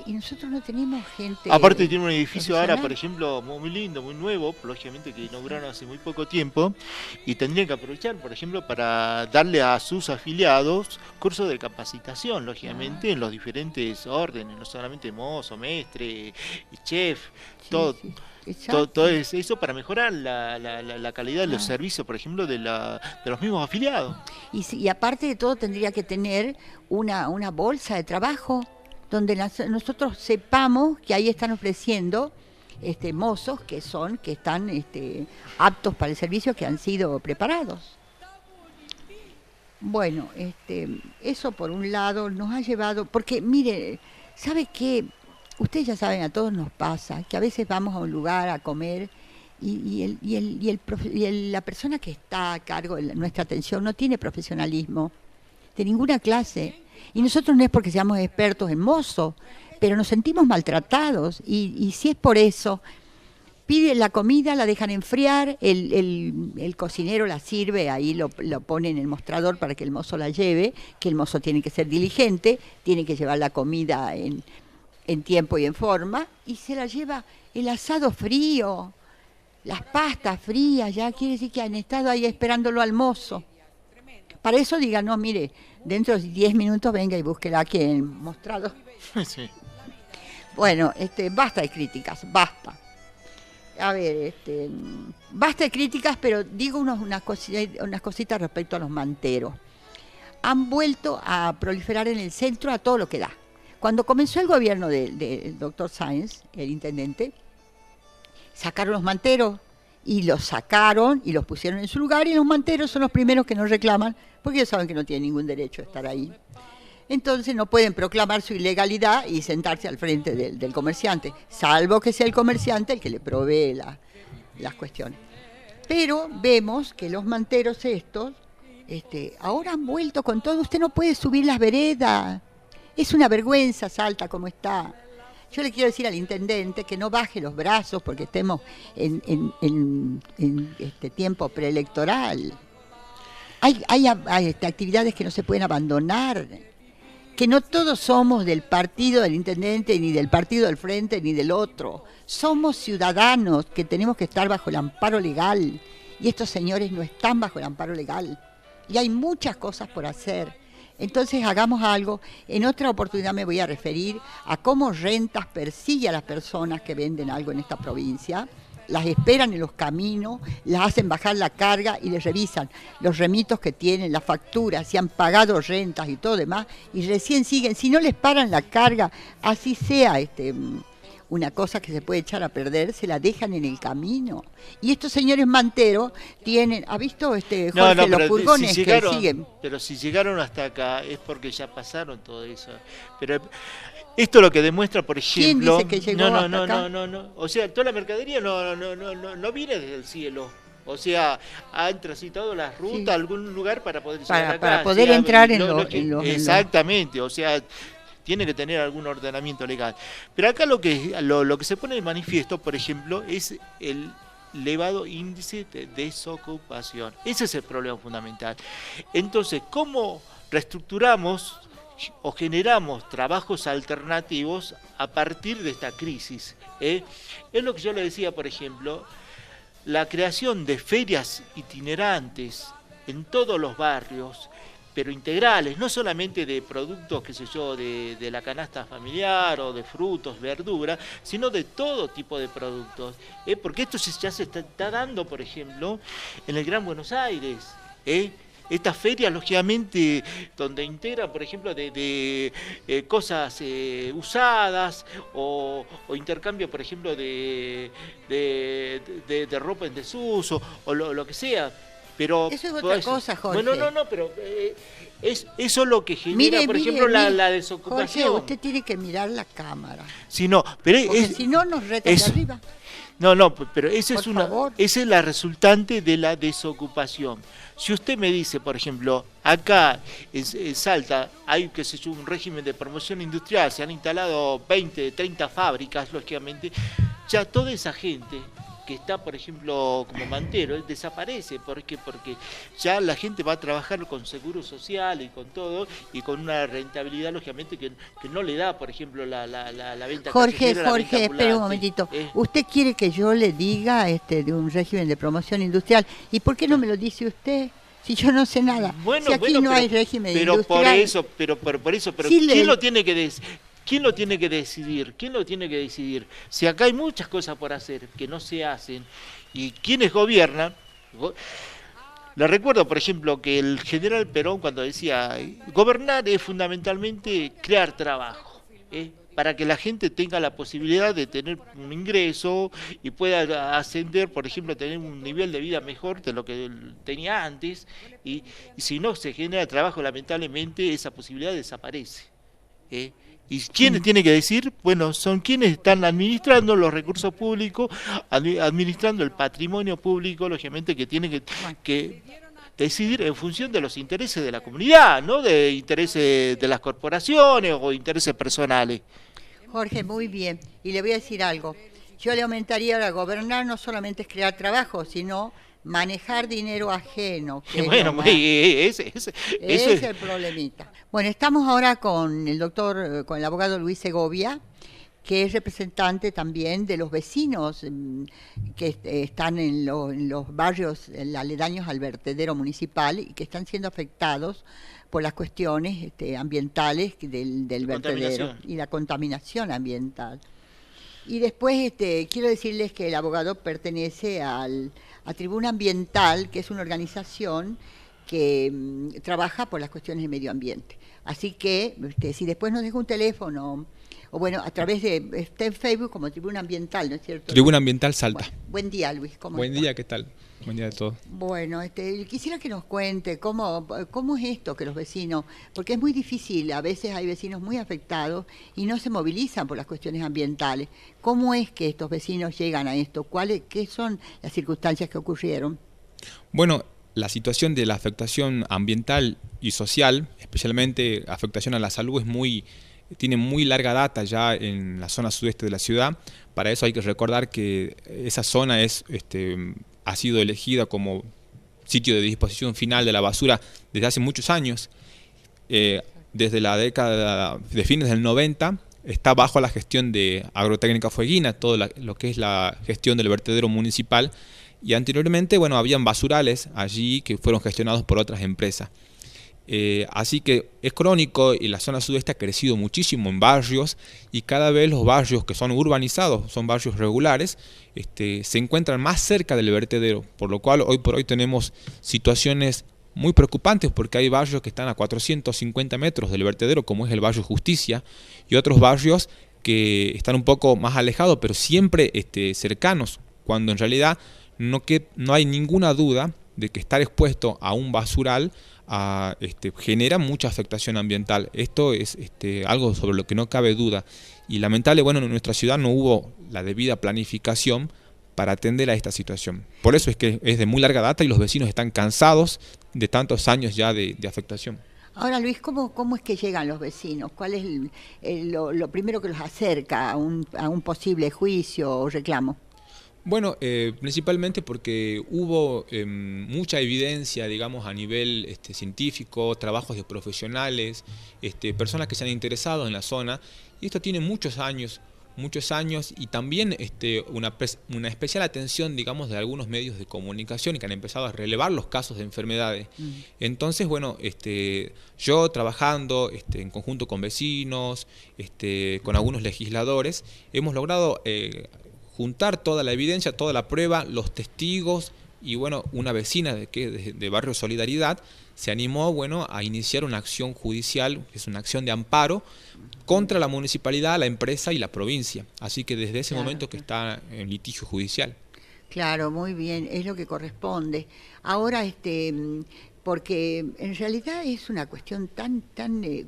nosotros no tenemos gente... Aparte tiene un edificio ahora, por ejemplo, muy lindo, muy nuevo, lógicamente que inauguraron hace muy poco tiempo, y tendrían que aprovechar, por ejemplo, para darle a sus afiliados cursos de capacitación, lógicamente, en los diferentes órdenes, no solamente mozo, mestre, chef, todo. Sí. Todo eso para mejorar la calidad de los servicios, por ejemplo, de los mismos afiliados. Y aparte de todo, tendría que tener una bolsa de trabajo donde nosotros sepamos que ahí están ofreciendo mozos que están aptos para el servicio, que han sido preparados. Bueno, eso por un lado nos ha llevado, porque mire, ¿sabe qué? Ustedes ya saben, a todos nos pasa, que a veces vamos a un lugar a comer la persona que está a cargo de nuestra atención no tiene profesionalismo de ninguna clase. Y nosotros no es porque seamos expertos en mozo, pero nos sentimos maltratados. Y si es por eso, piden la comida, la dejan enfriar, el cocinero la sirve, ahí lo pone en el mostrador para que el mozo la lleve, que el mozo tiene que ser diligente, tiene que llevar la comida en tiempo y en forma, y se la lleva el asado frío, las pastas frías, ya quiere decir que han estado ahí esperándolo al mozo. Para eso digan, no, mire, dentro de 10 minutos venga y búsquela aquí en el mostrador. Sí. Bueno, basta de críticas, basta. A ver, basta de críticas, pero digo unas cositas respecto a los manteros. Han vuelto a proliferar en el centro a todo lo que da. Cuando comenzó el gobierno del doctor Sáenz, el intendente, sacaron los manteros y los sacaron y los pusieron en su lugar, y los manteros son los primeros que no reclaman, porque ellos saben que no tienen ningún derecho a estar ahí. Entonces no pueden proclamar su ilegalidad y sentarse al frente del comerciante, salvo que sea el comerciante el que le provee las cuestiones. Pero vemos que los manteros estos, ahora han vuelto con todo. Usted no puede subir las veredas. Es una vergüenza Salta como está. Yo le quiero decir al intendente que no baje los brazos porque estemos en este tiempo preelectoral. Hay actividades que no se pueden abandonar, que no todos somos del partido del intendente, ni del partido del frente, ni del otro. Somos ciudadanos que tenemos que estar bajo el amparo legal, y estos señores no están bajo el amparo legal. Y hay muchas cosas por hacer. Entonces hagamos algo. En otra oportunidad me voy a referir a cómo Rentas persigue a las personas que venden algo en esta provincia. Las esperan en los caminos, las hacen bajar la carga y les revisan los remitos que tienen, las facturas, si han pagado rentas y todo demás, y recién siguen. Si no les paran la carga, así sea una cosa que se puede echar a perder, se la dejan en el camino. Y estos señores manteros tienen, ¿ha visto Jorge, los furgones si llegaron, que siguen? Pero si llegaron hasta acá es porque ya pasaron todo eso. Pero esto lo que demuestra, por ejemplo, ¿quién dice que llegó hasta acá? No. O sea, toda la mercadería no viene desde el cielo. O sea, han transitado la ruta Sí. a algún lugar para poder llegar acá. Para poder entrar en los... Exactamente, o sea, tiene que tener algún ordenamiento legal. Pero acá lo que se pone de manifiesto, por ejemplo, es el elevado índice de desocupación. Ese es el problema fundamental. Entonces, ¿cómo reestructuramos o generamos trabajos alternativos a partir de esta crisis? Es lo que yo le decía, por ejemplo, la creación de ferias itinerantes en todos los barrios, pero integrales, no solamente de productos, qué sé yo, de la canasta familiar o de frutos, verduras, sino de todo tipo de productos. Porque esto ya se está dando, por ejemplo, en el Gran Buenos Aires. Estas ferias, lógicamente, donde integran, por ejemplo, de cosas usadas o intercambio, por ejemplo, de ropa en desuso o lo que sea. Pero eso es otra cosa, Jorge. Bueno, no, pero eso es lo que genera, por ejemplo, la desocupación. Jorge, usted tiene que mirar la cámara. Si no, pero porque si no nos retan de arriba. No, pero esa es la resultante de la desocupación. Si usted me dice, por ejemplo, acá en Salta hay, qué sé yo, un régimen de promoción industrial, se han instalado 20, 30 fábricas, lógicamente, ya toda esa gente que está, por ejemplo, como mantero, desaparece. ¿Por qué? Porque ya la gente va a trabajar con seguro social y con todo, y con una rentabilidad, lógicamente, que no le da, por ejemplo, la venta Jorge, callejera, espere un momentito. ¿Usted quiere que yo le diga de un régimen de promoción industrial? ¿Y por qué no me lo dice usted? Si yo no sé nada. Si aquí no hay régimen industrial. Pero por eso, sí, ¿quién lo tiene que decir? ¿Quién lo tiene que decidir? ¿Quién lo tiene que decidir? Si acá hay muchas cosas por hacer que no se hacen, y quienes gobiernan, le recuerdo, por ejemplo, que el general Perón, cuando decía, gobernar es fundamentalmente crear trabajo, para que la gente tenga la posibilidad de tener un ingreso y pueda ascender, por ejemplo, tener un nivel de vida mejor de lo que tenía antes, y si no se genera trabajo, lamentablemente esa posibilidad desaparece. ¿Y quiénes tienen que decir? Bueno, son quienes están administrando los recursos públicos, administrando el patrimonio público, lógicamente que tienen que decidir en función de los intereses de la comunidad, no de intereses de las corporaciones o intereses personales. Jorge, muy bien. Y le voy a decir algo. Yo le aumentaría a gobernar no solamente es crear trabajo, sino manejar dinero ajeno. Que Bueno, ese es el problemita. Bueno, estamos ahora con el doctor, con el abogado Luis Segovia, que es representante también de los vecinos que están en los barrios aledaños al vertedero municipal y que están siendo afectados por las cuestiones ambientales del vertedero y la contaminación ambiental. Y después quiero decirles que el abogado pertenece a Tribuna Ambiental, que es una organización que trabaja por las cuestiones del medio ambiente. Así que si después nos deja un teléfono, o bueno, a través está en Facebook como Tribuna Ambiental, ¿no es cierto? Tribuna Ambiental Salta. Bueno, buen día, Luis. ¿Cómo Buen está? día, ¿qué tal? Buen día a todos. Bueno, quisiera que nos cuente cómo es esto que los vecinos, porque es muy difícil, a veces hay vecinos muy afectados y no se movilizan por las cuestiones ambientales. ¿Cómo es que estos vecinos llegan a esto? ¿Qué son las circunstancias que ocurrieron? Bueno, la situación de la afectación ambiental y social, especialmente afectación a la salud, tiene muy larga data ya en la zona sudeste de la ciudad. Para eso hay que recordar que esa zona ha sido elegida como sitio de disposición final de la basura desde hace muchos años. Desde la década de fines del 90 está bajo la gestión de Agrotécnica Fueguina, todo lo que es la gestión del vertedero municipal, y anteriormente, bueno, habían basurales allí que fueron gestionados por otras empresas. Así que es crónico y la zona sudeste ha crecido muchísimo en barrios, y cada vez los barrios que son urbanizados, son barrios regulares, se encuentran más cerca del vertedero, por lo cual hoy por hoy tenemos situaciones muy preocupantes, porque hay barrios que están a 450 metros del vertedero, como es el barrio Justicia, y otros barrios que están un poco más alejados, pero siempre cercanos, cuando en realidad no hay ninguna duda de que estar expuesto a un basural genera mucha afectación ambiental. Esto es algo sobre lo que no cabe duda, y lamentable, bueno, en nuestra ciudad no hubo la debida planificación para atender a esta situación. Por eso es que es de muy larga data y los vecinos están cansados de tantos años ya de afectación. Ahora, Luis, ¿cómo es que llegan los vecinos? ¿Cuál es lo primero que los acerca a un posible juicio o reclamo? Bueno, principalmente porque hubo mucha evidencia, digamos, a nivel científico, trabajos de profesionales, personas que se han interesado en la zona, y esto tiene muchos años, y también una especial atención, digamos, de algunos medios de comunicación que han empezado a relevar los casos de enfermedades. Entonces, bueno, yo trabajando en conjunto con vecinos, con algunos legisladores, hemos logrado juntar toda la evidencia, toda la prueba, los testigos, y bueno, una vecina de Barrio Solidaridad se animó, bueno, a iniciar una acción judicial, que es una acción de amparo contra la municipalidad, la empresa y la provincia. Así que desde ese momento que está en litigio judicial. Claro, muy bien, es lo que corresponde. Ahora, porque en realidad es una cuestión tan,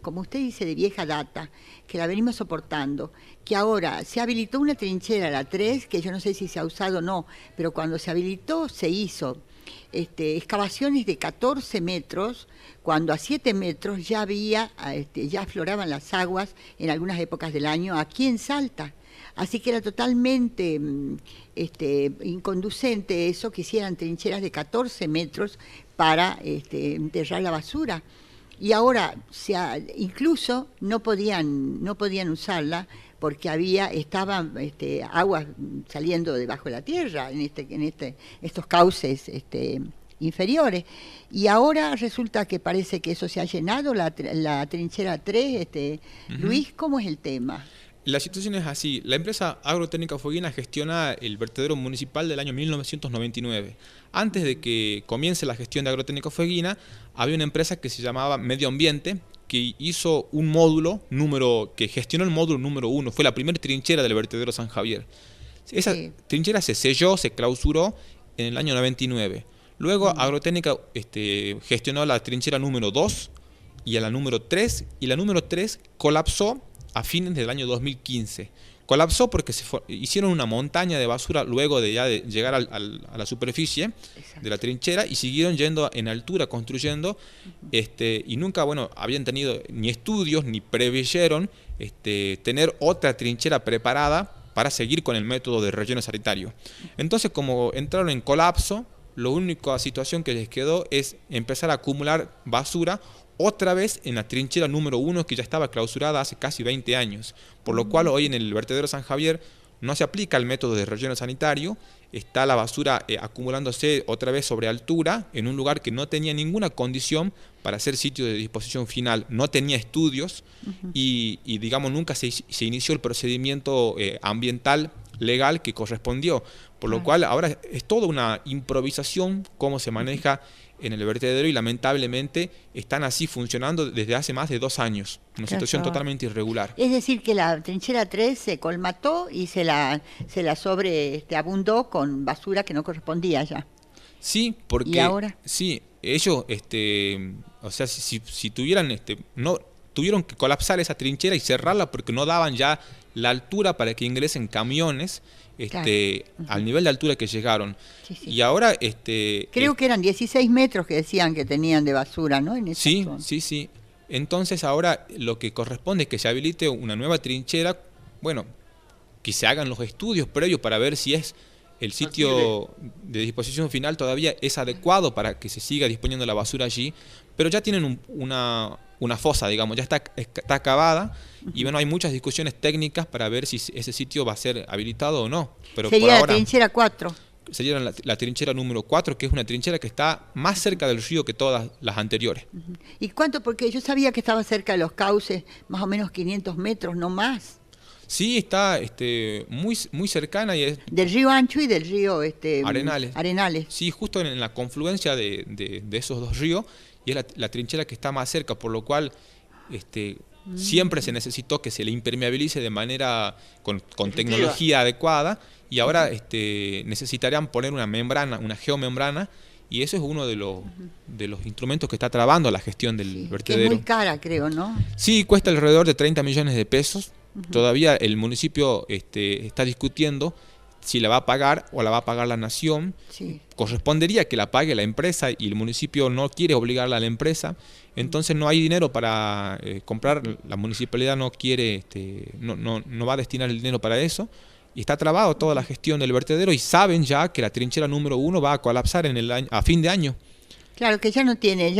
como usted dice, de vieja data, que la venimos soportando, que ahora se habilitó una trinchera, la 3, que yo no sé si se ha usado o no, pero cuando se habilitó se hizo excavaciones de 14 metros, cuando a 7 metros ya ya afloraban las aguas en algunas épocas del año aquí en Salta. Así que era totalmente inconducente eso, que hicieran trincheras de 14 metros para enterrar la basura. Y ahora incluso no podían usarla porque estaban aguas saliendo debajo de la tierra en estos cauces inferiores. Y ahora resulta que parece que eso se ha llenado, la trinchera 3. Luis, ¿cómo es el tema? La situación es así. La empresa Agrotécnica Fueguina gestiona el vertedero municipal del año 1999. Antes de que comience la gestión de Agrotécnica Fueguina, había una empresa que se llamaba Medio Ambiente, que hizo un módulo que gestionó el módulo número 1, fue la primera trinchera del vertedero San Javier. Esa trinchera se selló, se clausuró en el año 99. Luego Agrotécnica gestionó la trinchera número 2 y a la número 3, y la número 3 colapsó a fines del año 2015. Colapsó porque hicieron una montaña de basura luego de llegar a la superficie de la trinchera y siguieron yendo en altura, construyendo, y nunca habían tenido ni estudios ni preveyeron tener otra trinchera preparada para seguir con el método de relleno sanitario. Entonces, como entraron en colapso, la única situación que les quedó es empezar a acumular basura otra vez en la trinchera número 1, que ya estaba clausurada hace casi 20 años, por lo cual hoy en el vertedero San Javier no se aplica el método de relleno sanitario, está la basura acumulándose otra vez sobre altura, en un lugar que no tenía ninguna condición para ser sitio de disposición final, no tenía estudios y digamos nunca se inició el procedimiento ambiental legal que correspondió, por lo cual ahora es toda una improvisación cómo se maneja en el vertedero y lamentablemente están así funcionando desde hace más de 2 años, una situación totalmente irregular. Es decir, que la trinchera 3 se colmató y se la abundó con basura que no correspondía ya. Sí, porque ¿Y ahora? Sí, ellos, o sea, si tuvieran, no tuvieron que colapsar esa trinchera y cerrarla porque no daban ya la altura para que ingresen camiones. Al nivel de altura que llegaron. Y ahora creo que eran 16 metros que decían que tenían de basura, ¿no? En esa zona. Sí. Entonces ahora lo que corresponde es que se habilite una nueva trinchera, que se hagan los estudios previos para ver si es el sitio de disposición final todavía es adecuado para que se siga disponiendo la basura allí, pero ya tienen una fosa, digamos, ya está acabada y hay muchas discusiones técnicas para ver si ese sitio va a ser habilitado o no. Pero sería por ahora, la trinchera 4. Sería la trinchera número 4, que es una trinchera que está más cerca del río que todas las anteriores. ¿Y cuánto? Porque yo sabía que estaba cerca de los cauces, más o menos 500 metros, no más. Sí, está muy cercana y es del río Ancho y del río Arenales. Sí, justo en la confluencia de esos dos ríos, y es la trinchera que está más cerca, por lo cual siempre se necesitó que se le impermeabilice de manera con tecnología adecuada, y ahora necesitarían poner una membrana, una geomembrana, y eso es uno de los instrumentos que está trabando la gestión del vertedero. Que es muy cara, creo, ¿no? Sí, cuesta alrededor de 30 millones de pesos. Todavía el municipio está discutiendo si la va a pagar o la va a pagar la nación. Sí. Correspondería que la pague la empresa y el municipio no quiere obligarla a la empresa, entonces no hay dinero para comprar, la municipalidad no quiere, no va a destinar el dinero para eso, y está trabado toda la gestión del vertedero, y saben ya que la trinchera número 1 va a colapsar a fin de año. Claro, que ya no tiene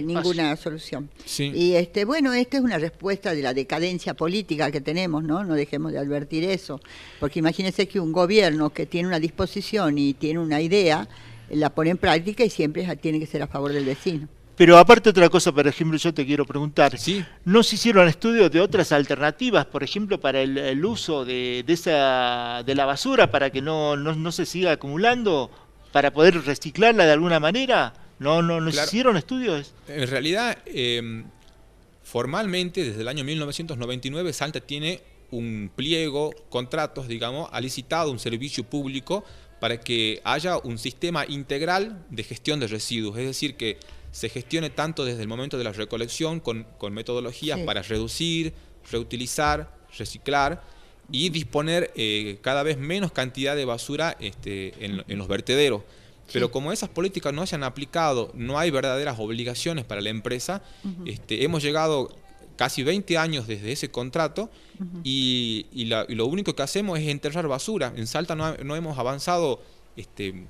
ninguna solución. Sí. Y esta es una respuesta de la decadencia política que tenemos, ¿no? No dejemos de advertir eso, porque imagínense que un gobierno que tiene una disposición y tiene una idea, la pone en práctica y siempre tiene que ser a favor del vecino. Pero aparte otra cosa, por ejemplo, yo te quiero preguntar, ¿sí? ¿No se hicieron estudios de otras alternativas, por ejemplo, para el uso de la basura, para que no se siga acumulando, para poder reciclarla de alguna manera? ¿No claro. ¿Se hicieron estudios? En realidad, formalmente, desde el año 1999, Salta tiene un pliego, contratos, digamos, ha licitado un servicio público para que haya un sistema integral de gestión de residuos, es decir, que se gestione tanto desde el momento de la recolección con metodologías para reducir, reutilizar, reciclar y disponer cada vez menos cantidad de basura en los vertederos. Pero como esas políticas no se han aplicado, no hay verdaderas obligaciones para la empresa, hemos llegado casi 20 años desde ese contrato y lo único que hacemos es enterrar basura. En Salta no hemos avanzado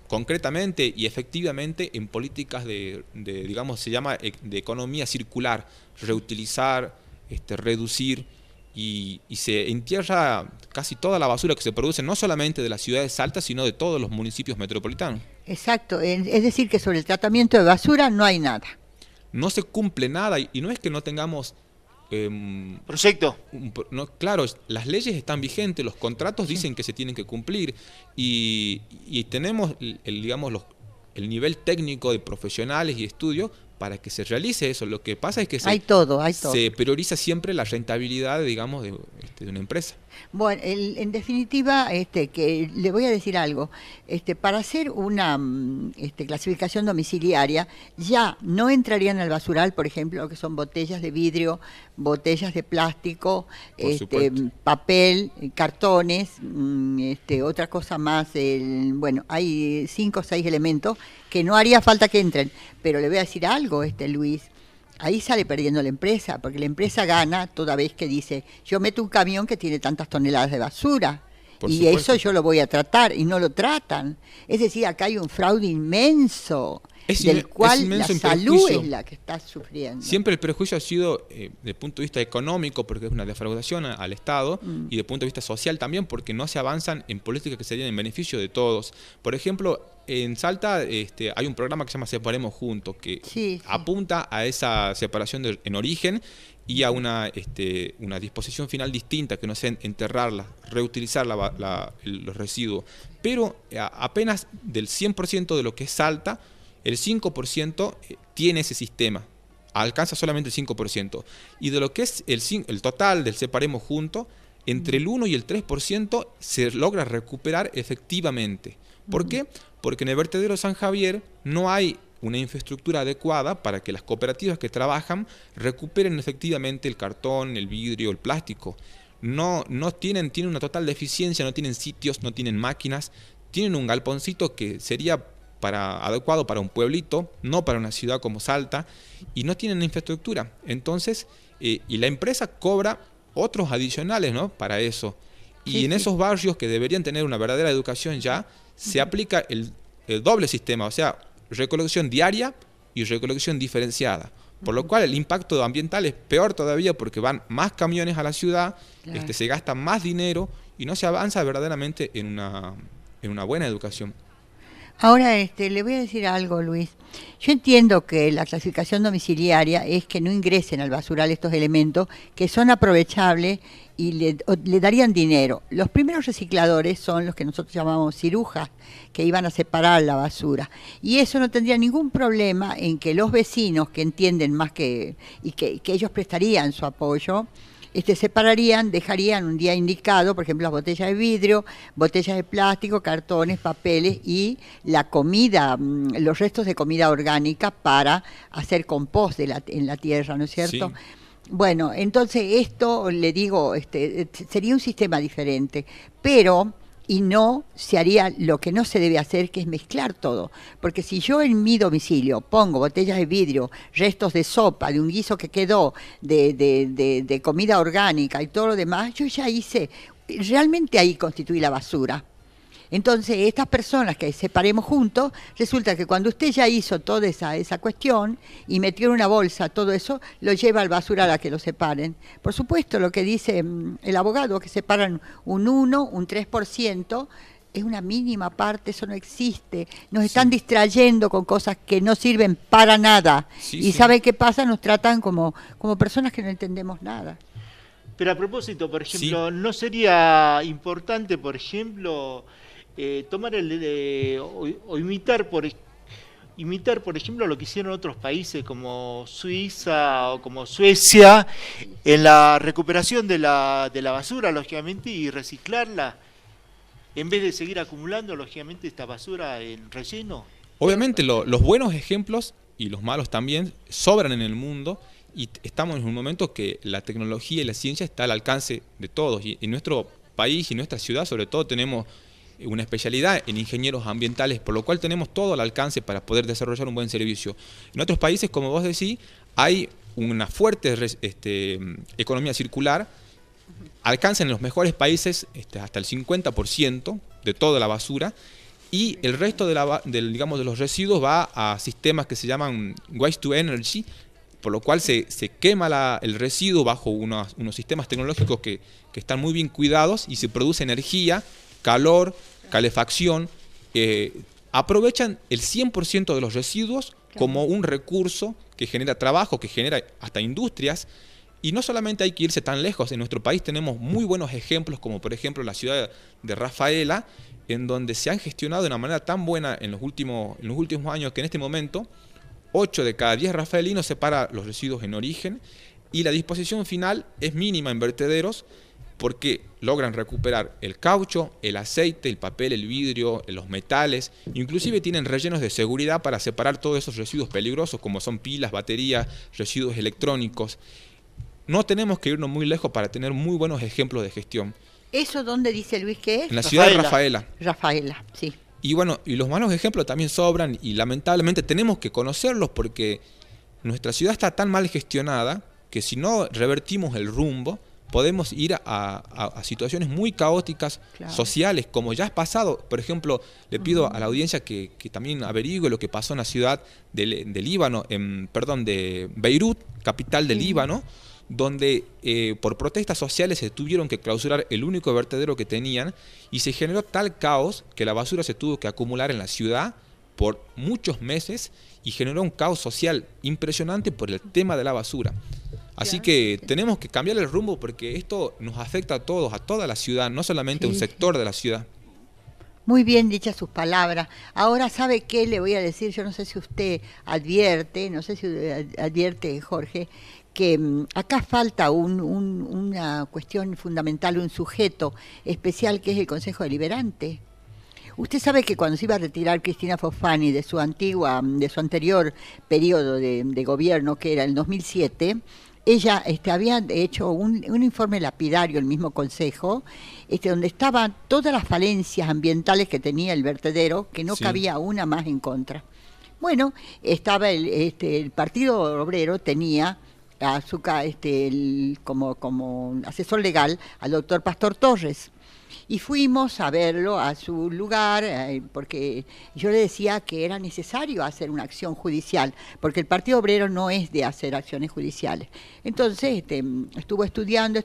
concretamente y efectivamente en políticas digamos, se llama de economía circular, reutilizar, reducir. Y se entierra casi toda la basura que se produce, no solamente de la ciudad de Salta, sino de todos los municipios metropolitanos. Exacto, es decir que sobre el tratamiento de basura no hay nada. No se cumple nada y no es que no tengamos... proyecto. Claro, las leyes están vigentes, los contratos dicen que se tienen que cumplir y tenemos, digamos, el nivel técnico de profesionales y estudios para que se realice eso. Lo que pasa es que hay todo. se prioriza siempre la rentabilidad, digamos, de una empresa. Bueno, en definitiva, que le voy a decir algo. Para hacer una clasificación domiciliaria, ya no entrarían al basural, por ejemplo, lo que son botellas de vidrio, botellas de plástico, papel, cartones, otra cosa más. Bueno, hay 5 o 6 elementos que no haría falta que entren. Pero le voy a decir algo, Luis. Ahí sale perdiendo la empresa, porque la empresa gana toda vez que dice, yo meto un camión que tiene tantas toneladas de basura, y supuesto, eso yo lo voy a tratar, y no lo tratan. Es decir, acá hay un fraude inmenso, del cual la salud es la que está sufriendo. Siempre el prejuicio ha sido, desde el punto de vista económico, porque es una defraudación al Estado, y desde el punto de vista social también, porque no se avanzan en políticas que serían en beneficio de todos. Por ejemplo, en Salta hay un programa que se llama Separemos Juntos, que apunta a esa separación en origen y a una disposición final distinta, que no sea enterrarla, reutilizar los residuos. Pero apenas del 100% de lo que es Salta, el 5% tiene ese sistema, alcanza solamente el 5%. Y de lo que es el total del Separemos Juntos, entre el 1 y el 3% se logra recuperar efectivamente. ¿Por qué? Porque en el vertedero San Javier no hay una infraestructura adecuada para que las cooperativas que trabajan recuperen efectivamente el cartón, el vidrio, el plástico. Tienen una total deficiencia, no tienen sitios, no tienen máquinas, tienen un galponcito que sería adecuado para un pueblito, no para una ciudad como Salta, y no tienen infraestructura. Entonces, y la empresa cobra otros adicionales, ¿no?, para eso. Y en esos barrios que deberían tener una verdadera educación ya, se aplica el doble sistema, o sea, recolección diaria y recolección diferenciada. Por lo cual el impacto ambiental es peor todavía, porque van más camiones a la ciudad, se gasta más dinero y no se avanza verdaderamente en una buena educación. Ahora, le voy a decir algo, Luis. Yo entiendo que la clasificación domiciliaria es que no ingresen al basural estos elementos que son aprovechables y le darían dinero. Los primeros recicladores son los que nosotros llamamos cirujas, que iban a separar la basura. Y eso no tendría ningún problema en que los vecinos, que entienden más que ellos prestarían su apoyo, separarían, dejarían un día indicado, por ejemplo, las botellas de vidrio, botellas de plástico, cartones, papeles y la comida, los restos de comida orgánica para hacer compost en la tierra, ¿no es cierto? Sí. Bueno, entonces esto, le digo, sería un sistema diferente, pero y no se haría lo que no se debe hacer, que es mezclar todo. Porque si yo en mi domicilio pongo botellas de vidrio, restos de sopa, de un guiso que quedó, de comida orgánica y todo lo demás, yo ya realmente ahí constituí la basura. Entonces, estas personas que separemos juntos, resulta que cuando usted ya hizo toda esa cuestión y metió en una bolsa todo eso, lo lleva al basural a que lo separen. Por supuesto, lo que dice el abogado, que separan un 1, un 3%, es una mínima parte, eso no existe. Nos están distrayendo con cosas que no sirven para nada. Y ¿sabe qué pasa? Nos tratan como personas que no entendemos nada. Pero a propósito, por ejemplo, ¿no sería importante, por ejemplo, tomar o imitar, por ejemplo, lo que hicieron otros países como Suiza o como Suecia en la recuperación de la basura, lógicamente, y reciclarla, en vez de seguir acumulando, lógicamente, esta basura en relleno? Obviamente los buenos ejemplos y los malos también sobran en el mundo, y estamos en un momento que la tecnología y la ciencia está al alcance de todos, y en nuestro país y nuestra ciudad sobre todo tenemos una especialidad en ingenieros ambientales, por lo cual tenemos todo al alcance para poder desarrollar un buen servicio. En otros países, como vos decís, hay una fuerte economía circular, alcanzan en los mejores países hasta el 50% de toda la basura, y el resto de los residuos va a sistemas que se llaman waste to energy, por lo cual se quema el residuo bajo unos sistemas tecnológicos que están muy bien cuidados, y se produce energía, calor, calefacción. Aprovechan el 100% de los residuos como un recurso que genera trabajo, que genera hasta industrias. Y no solamente hay que irse tan lejos, en nuestro país tenemos muy buenos ejemplos, como por ejemplo la ciudad de Rafaela, en donde se han gestionado de una manera tan buena en los últimos años, que en este momento 8 de cada 10 rafaelinos separa los residuos en origen y la disposición final es mínima en vertederos porque logran recuperar el caucho, el aceite, el papel, el vidrio, los metales, inclusive tienen rellenos de seguridad para separar todos esos residuos peligrosos como son pilas, baterías, residuos electrónicos. No tenemos que irnos muy lejos para tener muy buenos ejemplos de gestión. ¿Eso dónde dice Luis que es? En la ciudad de Rafaela. Rafaela, sí. Y bueno, y los malos ejemplos también sobran y lamentablemente tenemos que conocerlos porque nuestra ciudad está tan mal gestionada que si no revertimos el rumbo, podemos ir a situaciones muy caóticas, claro, sociales, como ya ha pasado. Por ejemplo, le pido a la audiencia que también averigüe lo que pasó en la ciudad de Líbano, de Beirut, capital del Líbano, donde por protestas sociales se tuvieron que clausurar el único vertedero que tenían y se generó tal caos que la basura se tuvo que acumular en la ciudad por muchos meses y generó un caos social impresionante por el tema de la basura. Así que tenemos que cambiar el rumbo porque esto nos afecta a todos, a toda la ciudad, no solamente a un sector de la ciudad. Muy bien dichas sus palabras. Ahora, ¿sabe qué le voy a decir? Yo no sé si usted advierte, Jorge, que acá falta una cuestión fundamental, un sujeto especial que es el Consejo Deliberante. Usted sabe que cuando se iba a retirar Cristina Fofani de su anterior periodo de gobierno, que era el 2007, ella había hecho un informe lapidario, el mismo Consejo, donde estaban todas las falencias ambientales que tenía el vertedero, que no cabía una más en contra. Bueno, estaba el Partido Obrero tenía como asesor legal al doctor Pastor Torres. Y fuimos a verlo a su lugar, porque yo le decía que era necesario hacer una acción judicial, porque el Partido Obrero no es de hacer acciones judiciales. Entonces estuvo estudiando,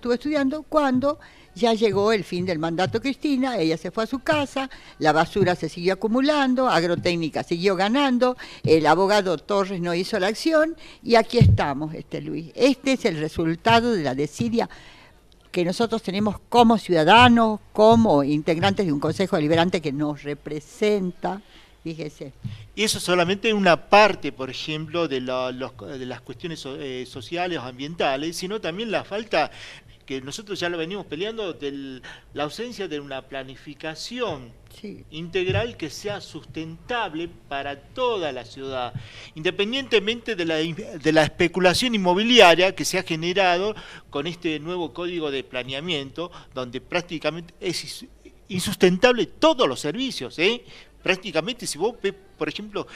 cuando ya llegó el fin del mandato de Cristina, ella se fue a su casa, la basura se siguió acumulando, Agrotécnica siguió ganando, el abogado Torres no hizo la acción, y aquí estamos, Luis. Este es el resultado de la desidia que nosotros tenemos como ciudadanos, como integrantes de un Consejo Deliberante que nos representa, fíjese. Y eso solamente es una parte, por ejemplo, de las cuestiones sociales o ambientales, sino también la falta, que nosotros ya lo venimos peleando, de la ausencia de una planificación integral que sea sustentable para toda la ciudad, independientemente de la especulación inmobiliaria que se ha generado con este nuevo código de planeamiento, donde prácticamente es insustentable todos los servicios, Prácticamente, si vos ves, por ejemplo,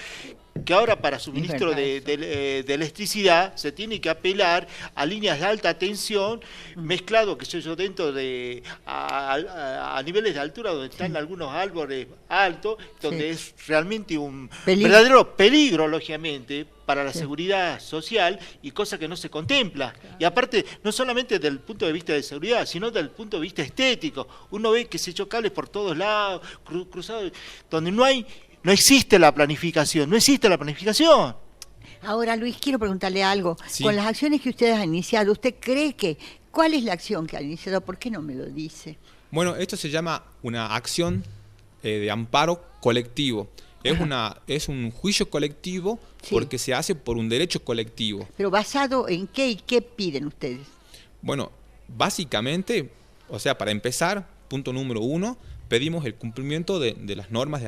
que ahora para suministro de electricidad se tiene que apelar a líneas de alta tensión, mezclado, que sé yo, dentro de a niveles de altura donde están algunos árboles altos, donde es realmente un verdadero peligro, lógicamente, para la seguridad social, y cosa que no se contempla. Y aparte, no solamente desde el punto de vista de seguridad, sino desde el punto de vista estético. Uno ve que se echó cables por todos lados, cruzados, donde no existe la planificación, Ahora, Luis, quiero preguntarle algo. Con las acciones que ustedes han iniciado, ¿usted cree cuál es la acción que han iniciado? ¿Por qué no me lo dice? Bueno, esto se llama una acción de amparo colectivo. Es un juicio colectivo porque se hace por un derecho colectivo. ¿Pero basado en qué y qué piden ustedes? Bueno, básicamente, o sea, para empezar, punto número 1, pedimos el cumplimiento de las normas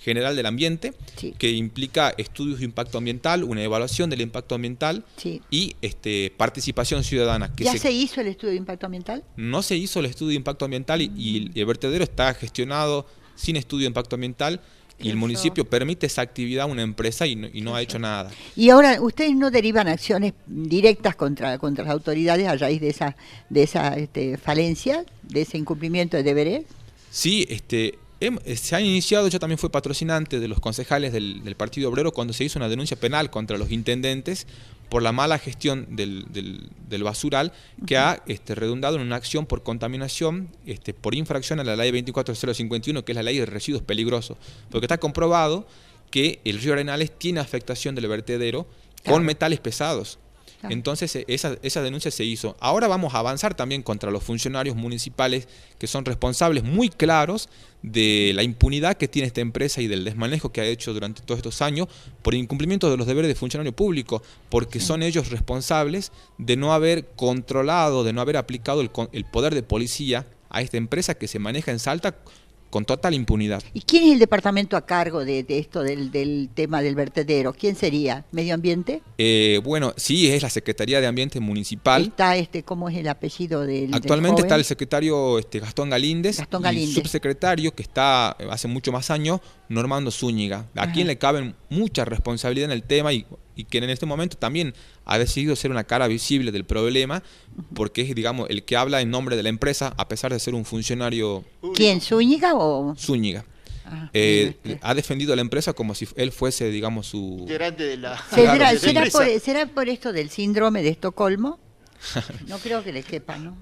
general del ambiente, que implica estudios de impacto ambiental, una evaluación del impacto ambiental y participación ciudadana. ¿Ya se hizo el estudio de impacto ambiental? No se hizo el estudio de impacto ambiental y el vertedero está gestionado sin estudio de impacto ambial. Y el municipio permite esa actividad a una empresa y no ha hecho nada. Y ahora, ¿ustedes no derivan acciones directas contra las autoridades a raíz de esa falencia, de ese incumplimiento de deberes? Sí, se ha iniciado, yo también fui patrocinante de los concejales del Partido Obrero cuando se hizo una denuncia penal contra los intendentes por la mala gestión del basural, que ha redundado en una acción por contaminación, por infracción a la ley 24051, que es la ley de residuos peligrosos, porque está comprobado que el río Arenales tiene afectación del vertedero con metales pesados. Claro. Entonces esa denuncia se hizo. Ahora vamos a avanzar también contra los funcionarios municipales que son responsables muy claros de la impunidad que tiene esta empresa y del desmanejo que ha hecho durante todos estos años por incumplimiento de los deberes de funcionario público, porque son ellos responsables de no haber controlado, de no haber aplicado el poder de policía a esta empresa que se maneja en Salta con total impunidad. ¿Y quién es el departamento a cargo de esto del tema del vertedero? ¿Quién sería? ¿Medio Ambiente? Bueno, sí, es la Secretaría de Ambiente Municipal. Está ¿cómo es el apellido del Actualmente del está joven? el secretario Gastón Galíndez, Gastón y Galíndez. el subsecretario, que está hace mucho más años, Normando Zúñiga, a quien le caben mucha responsabilidad en el tema y que en este momento también ha decidido ser una cara visible del problema, porque es, digamos, el que habla en nombre de la empresa, a pesar de ser un funcionario. ¿Quién? ¿Zúñiga o...? Zúñiga. Ha defendido a la empresa como si él fuese, digamos, su... Integrante de la... ¿Será por esto del síndrome de Estocolmo? No creo que le quepa, ¿no?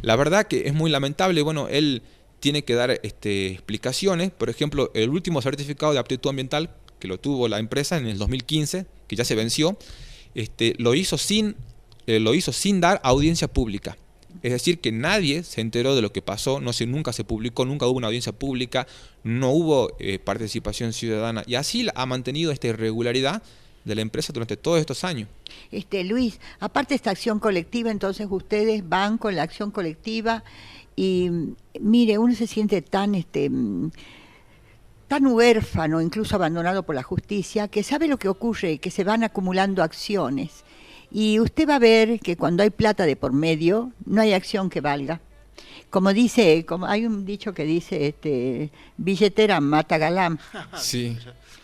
La verdad que es muy lamentable. Bueno, él tiene que dar explicaciones. Por ejemplo, el último certificado de aptitud ambiental que lo tuvo la empresa en el 2015, que ya se venció, lo hizo sin dar audiencia pública. Es decir, que nadie se enteró de lo que pasó, nunca se publicó, nunca hubo una audiencia pública, no hubo participación ciudadana, y así ha mantenido esta irregularidad de la empresa durante todos estos años. Luis, aparte de esta acción colectiva, entonces ustedes van con la acción colectiva y mire, uno se siente tan huérfano, incluso abandonado por la justicia, que sabe lo que ocurre, que se van acumulando acciones. Y usted va a ver que cuando hay plata de por medio, no hay acción que valga. Como hay un dicho que dice, billetera mata galán. Sí.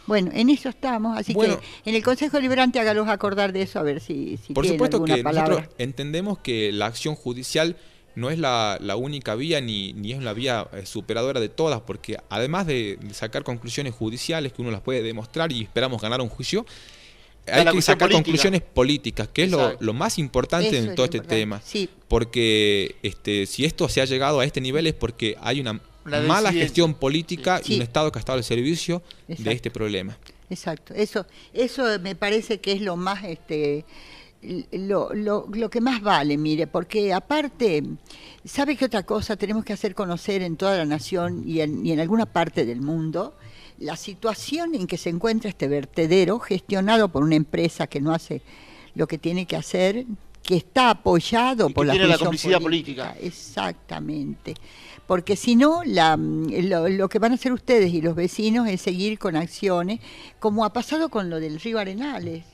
Bueno, en eso estamos, así que en el Consejo Deliberante hágalos acordar de eso, a ver si por tienen supuesto alguna que palabra. nosotros entendemos que la acción judicial no es la única vía ni es la vía superadora de todas, porque además de sacar conclusiones judiciales que uno las puede demostrar y esperamos ganar un juicio, hay que sacar conclusiones políticas, que es lo más importante en todo este tema. Sí. Porque si esto se ha llegado a este nivel es porque hay una mala gestión política y un Estado que ha estado al servicio de este problema. Exacto. Eso me parece que es lo más lo que más vale, mire, porque aparte, ¿sabe qué otra cosa tenemos que hacer conocer en toda la nación y en alguna parte del mundo? La situación en que se encuentra este vertedero gestionado por una empresa que no hace lo que tiene que hacer, que está apoyado por la complicidad política. Exactamente. Porque si no, lo que van a hacer ustedes y los vecinos es seguir con acciones, como ha pasado con lo del río Arenales.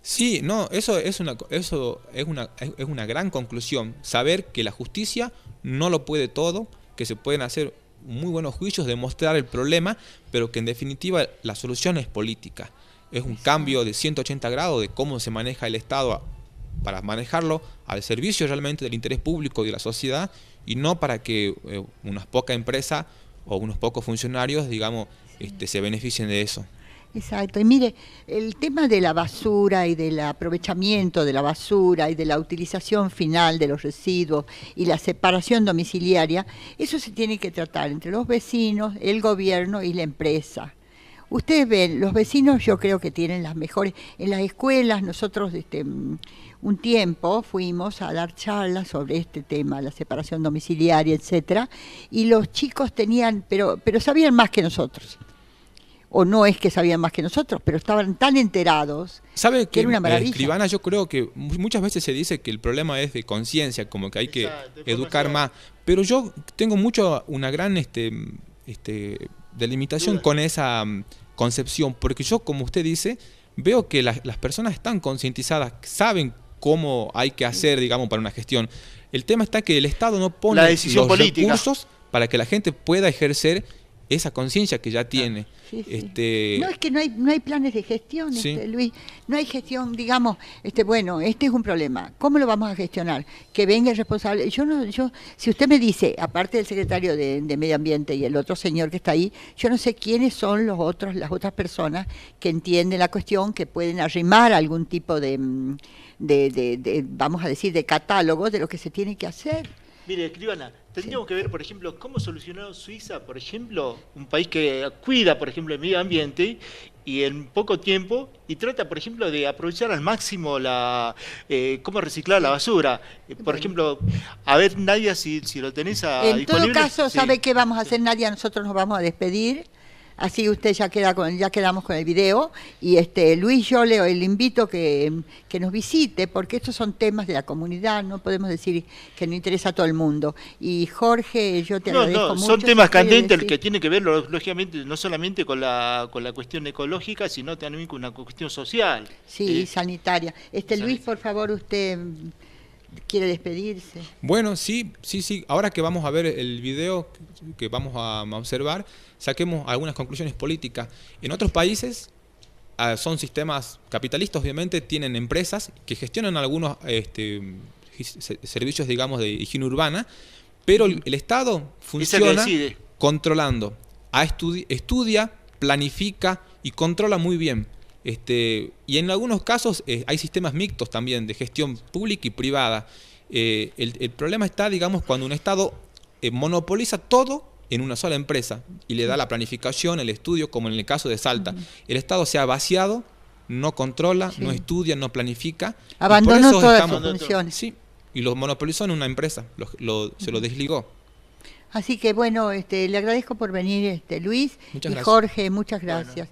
Sí, no, eso es una gran conclusión, saber que la justicia no lo puede todo, que se pueden hacer muy buenos juicios, demostrar el problema, pero que en definitiva la solución es política. Es un cambio de 180 grados de cómo se maneja el Estado para manejarlo al servicio realmente del interés público y de la sociedad, y no para que unas pocas empresas o unos pocos funcionarios, digamos, se beneficien de eso. Exacto, y mire, el tema de la basura y del aprovechamiento de la basura y de la utilización final de los residuos y la separación domiciliaria, eso se tiene que tratar entre los vecinos, el gobierno y la empresa. Ustedes ven, los vecinos yo creo que tienen las mejores, en las escuelas nosotros un tiempo fuimos a dar charlas sobre este tema, la separación domiciliaria, etcétera, y los chicos tenían, pero sabían más que nosotros. O no es que sabían más que nosotros, pero estaban tan enterados. ¿Sabe que era una maravilla? Escribana, yo creo que muchas veces se dice que el problema es de conciencia, como que hay que educar más. Pero yo tengo una gran delimitación con esa concepción, porque yo, como usted dice, veo que las personas están concientizadas, saben cómo hay que hacer, digamos, para una gestión. El tema está que el Estado no pone los recursos para que la gente pueda ejercer esa conciencia que ya tiene. Sí, sí. No, es que no hay planes de gestión, sí. Luis. No hay gestión, digamos, bueno, este es un problema. ¿Cómo lo vamos a gestionar? Que venga el responsable. Si usted me dice, aparte del secretario de Medio Ambiente y el otro señor que está ahí, yo no sé quiénes son las otras personas que entienden la cuestión, que pueden arrimar algún tipo de vamos a decir, de catálogo de lo que se tiene que hacer. Mire, escribana, tendríamos que ver, por ejemplo, cómo solucionó Suiza, por ejemplo, un país que cuida, por ejemplo, el medio ambiente y en poco tiempo, y trata, por ejemplo, de aprovechar al máximo cómo reciclar la basura. Por Bueno. ejemplo, a ver, Nadia, si lo tenés En todo disponible. caso, Sí. ¿sabe qué vamos a hacer, Nadia? Nosotros nos vamos a despedir. Así usted ya quedamos con el video. Y Luis, yo le invito que nos visite, porque estos son temas de la comunidad, no podemos decir que no interesa a todo el mundo. Y Jorge, yo te agradezco mucho. Son temas si quiere candentes decir. que tienen que ver, lógicamente, no solamente con la cuestión ecológica, sino también con una cuestión social. Sí, sanitaria. Luis, por favor, usted quiere despedirse. Bueno, sí. Ahora que vamos a ver el video que vamos a observar, saquemos algunas conclusiones políticas. En otros países son sistemas capitalistas, obviamente, tienen empresas que gestionan algunos servicios, digamos, de higiene urbana, pero el Estado funciona controlando, estudia, planifica y controla muy bien. Y en algunos casos hay sistemas mixtos también de gestión pública y privada. El problema está, digamos, cuando un Estado monopoliza todo en una sola empresa y le da la planificación, el estudio, como en el caso de Salta. El Estado se ha vaciado, no controla, no estudia, no planifica. Abandonó todas sus funciones. Sí, y lo monopolizó en una empresa, se lo desligó. Así que bueno, le agradezco por venir, Luis. Muchas gracias. Jorge, muchas gracias. Bueno.